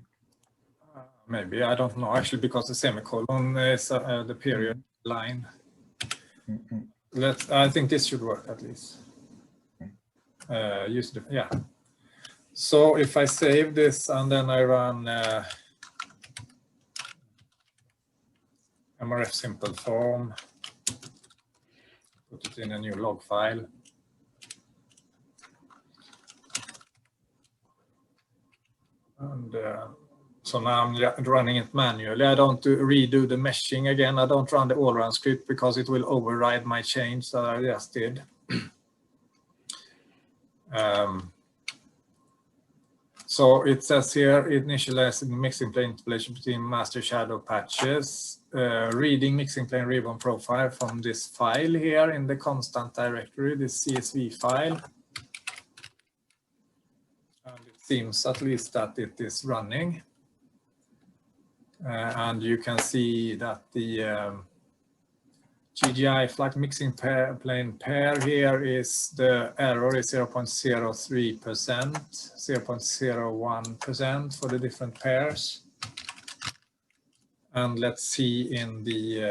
Maybe, I don't know actually, because the semicolon is the period line. I think this should work at least. Yeah. So if I save this and then I run SRF simple form, put it in a new log file. And so now I'm running it manually. I don't redo the meshing again. I don't run the AllRun script because it will override my change that I just did. So it says here, initializing mixing plane interpolation between master shadow patches, reading mixing plane ribbon profile from this file here in the constant directory, this CSV file. And it seems at least that it is running. And you can see that the GGI flat mixing plane pair here is the error is 0.03%, 0.01% for the different pairs. And let's see in the,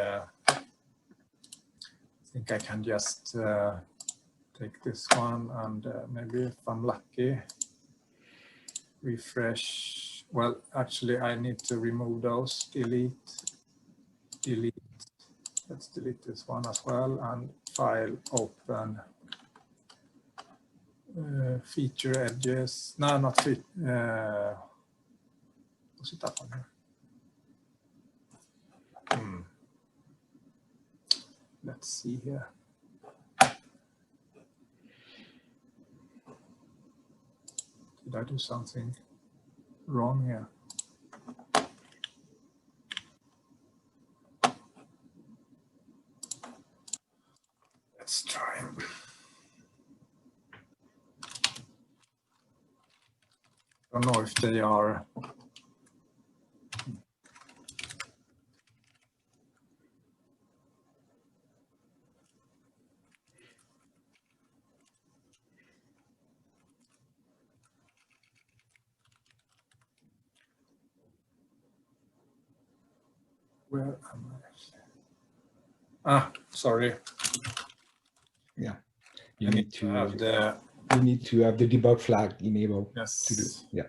I think I can just take this one and maybe if I'm lucky, refresh. Well, actually, I need to remove those, delete. Let's delete this one as well, and file, open, feature edges. No, not fit. Was it that one here? Let's see here. Did I do something wrong here? Let's try. I don't know if they are. Where am I? Ah, sorry. Yeah, I need to have the. You need to have the debug flag enabled. Yes. To do. Yeah.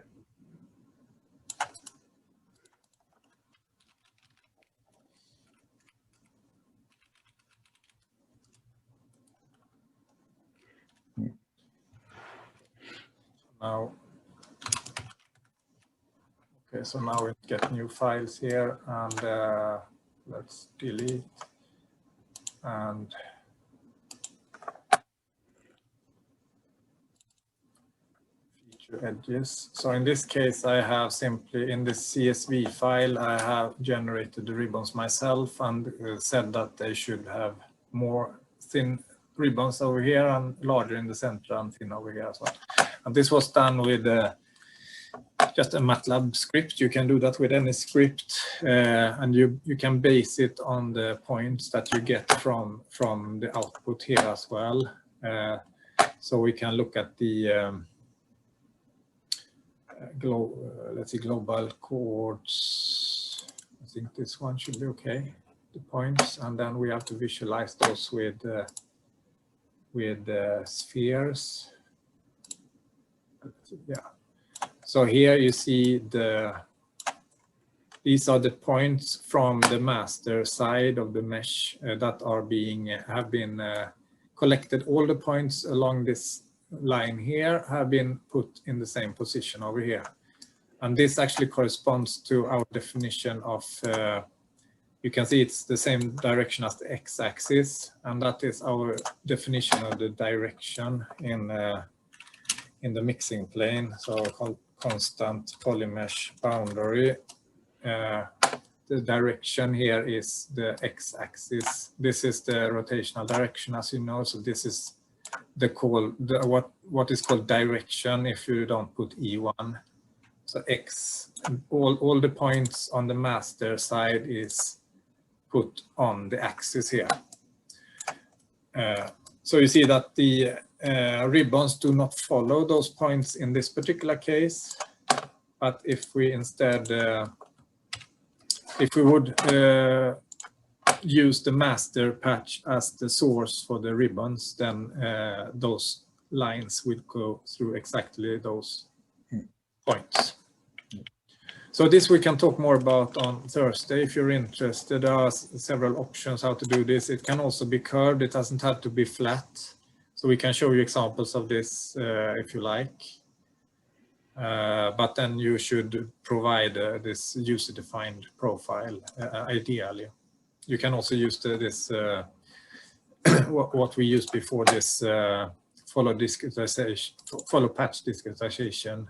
Now, okay, so now we get new files here, and let's delete and feature edges. So in this case, I have simply in this CSV file, I have generated the ribbons myself and said that they should have more thin ribbons over here and larger in the center and thin over here as well. And this was done with just a MATLAB script. You can do that with any script, and you can base it on the points that you get from the output here as well. So we can look at the let's see, global coords. I think this one should be okay. The points, and then we have to visualize those with spheres. Yeah. So here you see these are the points from the master side of the mesh that are have been collected. All the points along this line here have been put in the same position over here. And this actually corresponds to our definition of, you can see it's the same direction as the x-axis, and that is our definition of the direction in the mixing plane. So constant polymesh boundary. The direction here is the x-axis. This is the rotational direction, as you know. So this is what is called direction if you don't put E1. So x, all the points on the master side is put on the axis here. So you see that the ribbons do not follow those points in this particular case. But if we instead, if we would use the master patch as the source for the ribbons, then those lines would go through exactly those points. So this we can talk more about on Thursday if you're interested. There are several options how to do this. It can also be curved. It doesn't have to be flat. So we can show you examples of this if you like. But then you should provide this user-defined profile ideally. You can also use this what we used before, this follow patch discretization,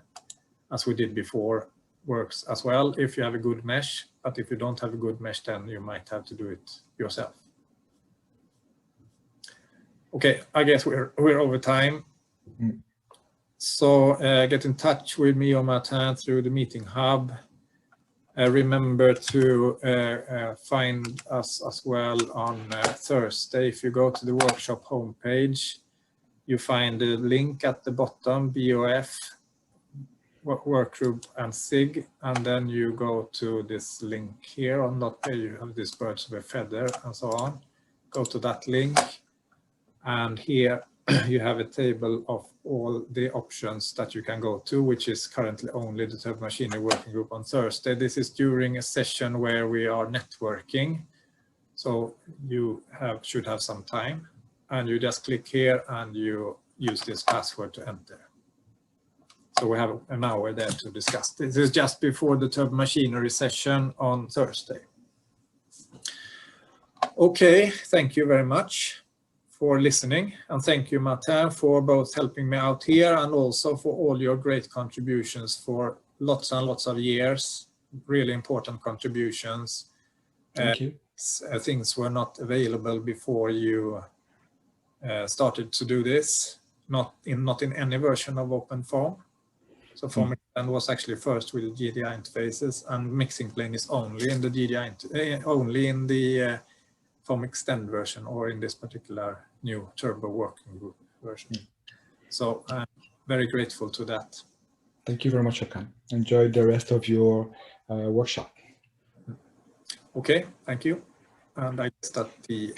as we did before, works as well if you have a good mesh. But if you don't have a good mesh, then you might have to do it yourself. Okay, I guess we're over time. So get in touch with me or Martin through the meeting hub. Remember to find us as well on Thursday. If you go to the workshop homepage, you find the link at the bottom, BOF, Workgroup and SIG, and then you go to this link here on that page. You have this birds of a feather and so on. Go to that link, and here you have a table of all the options that you can go to, which is currently only the turbo machinery working group on Thursday. This is during a session where we are networking. So you should have some time, and you just click here and you use this password to enter. So we have an hour there to discuss. This is just before the turbo machinery session on Thursday. Okay, thank you very much for listening, and thank you, Martin, for both helping me out here and also for all your great contributions for lots and lots of years. Really important contributions. Thank you. Things were not available before you started to do this, not in any version of OpenFOAM. So Form Extend was actually first with the GDI interfaces, and mixing plane is only in the GDI, only in the Form Extend version, or in this particular new Turbo Working Group version. So I'm very grateful to that. Thank you very much, Hakan. Enjoy the rest of your workshop. Okay, thank you. And I guess that the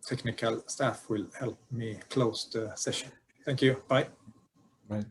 technical staff will help me close the session. Thank you. Bye. Right.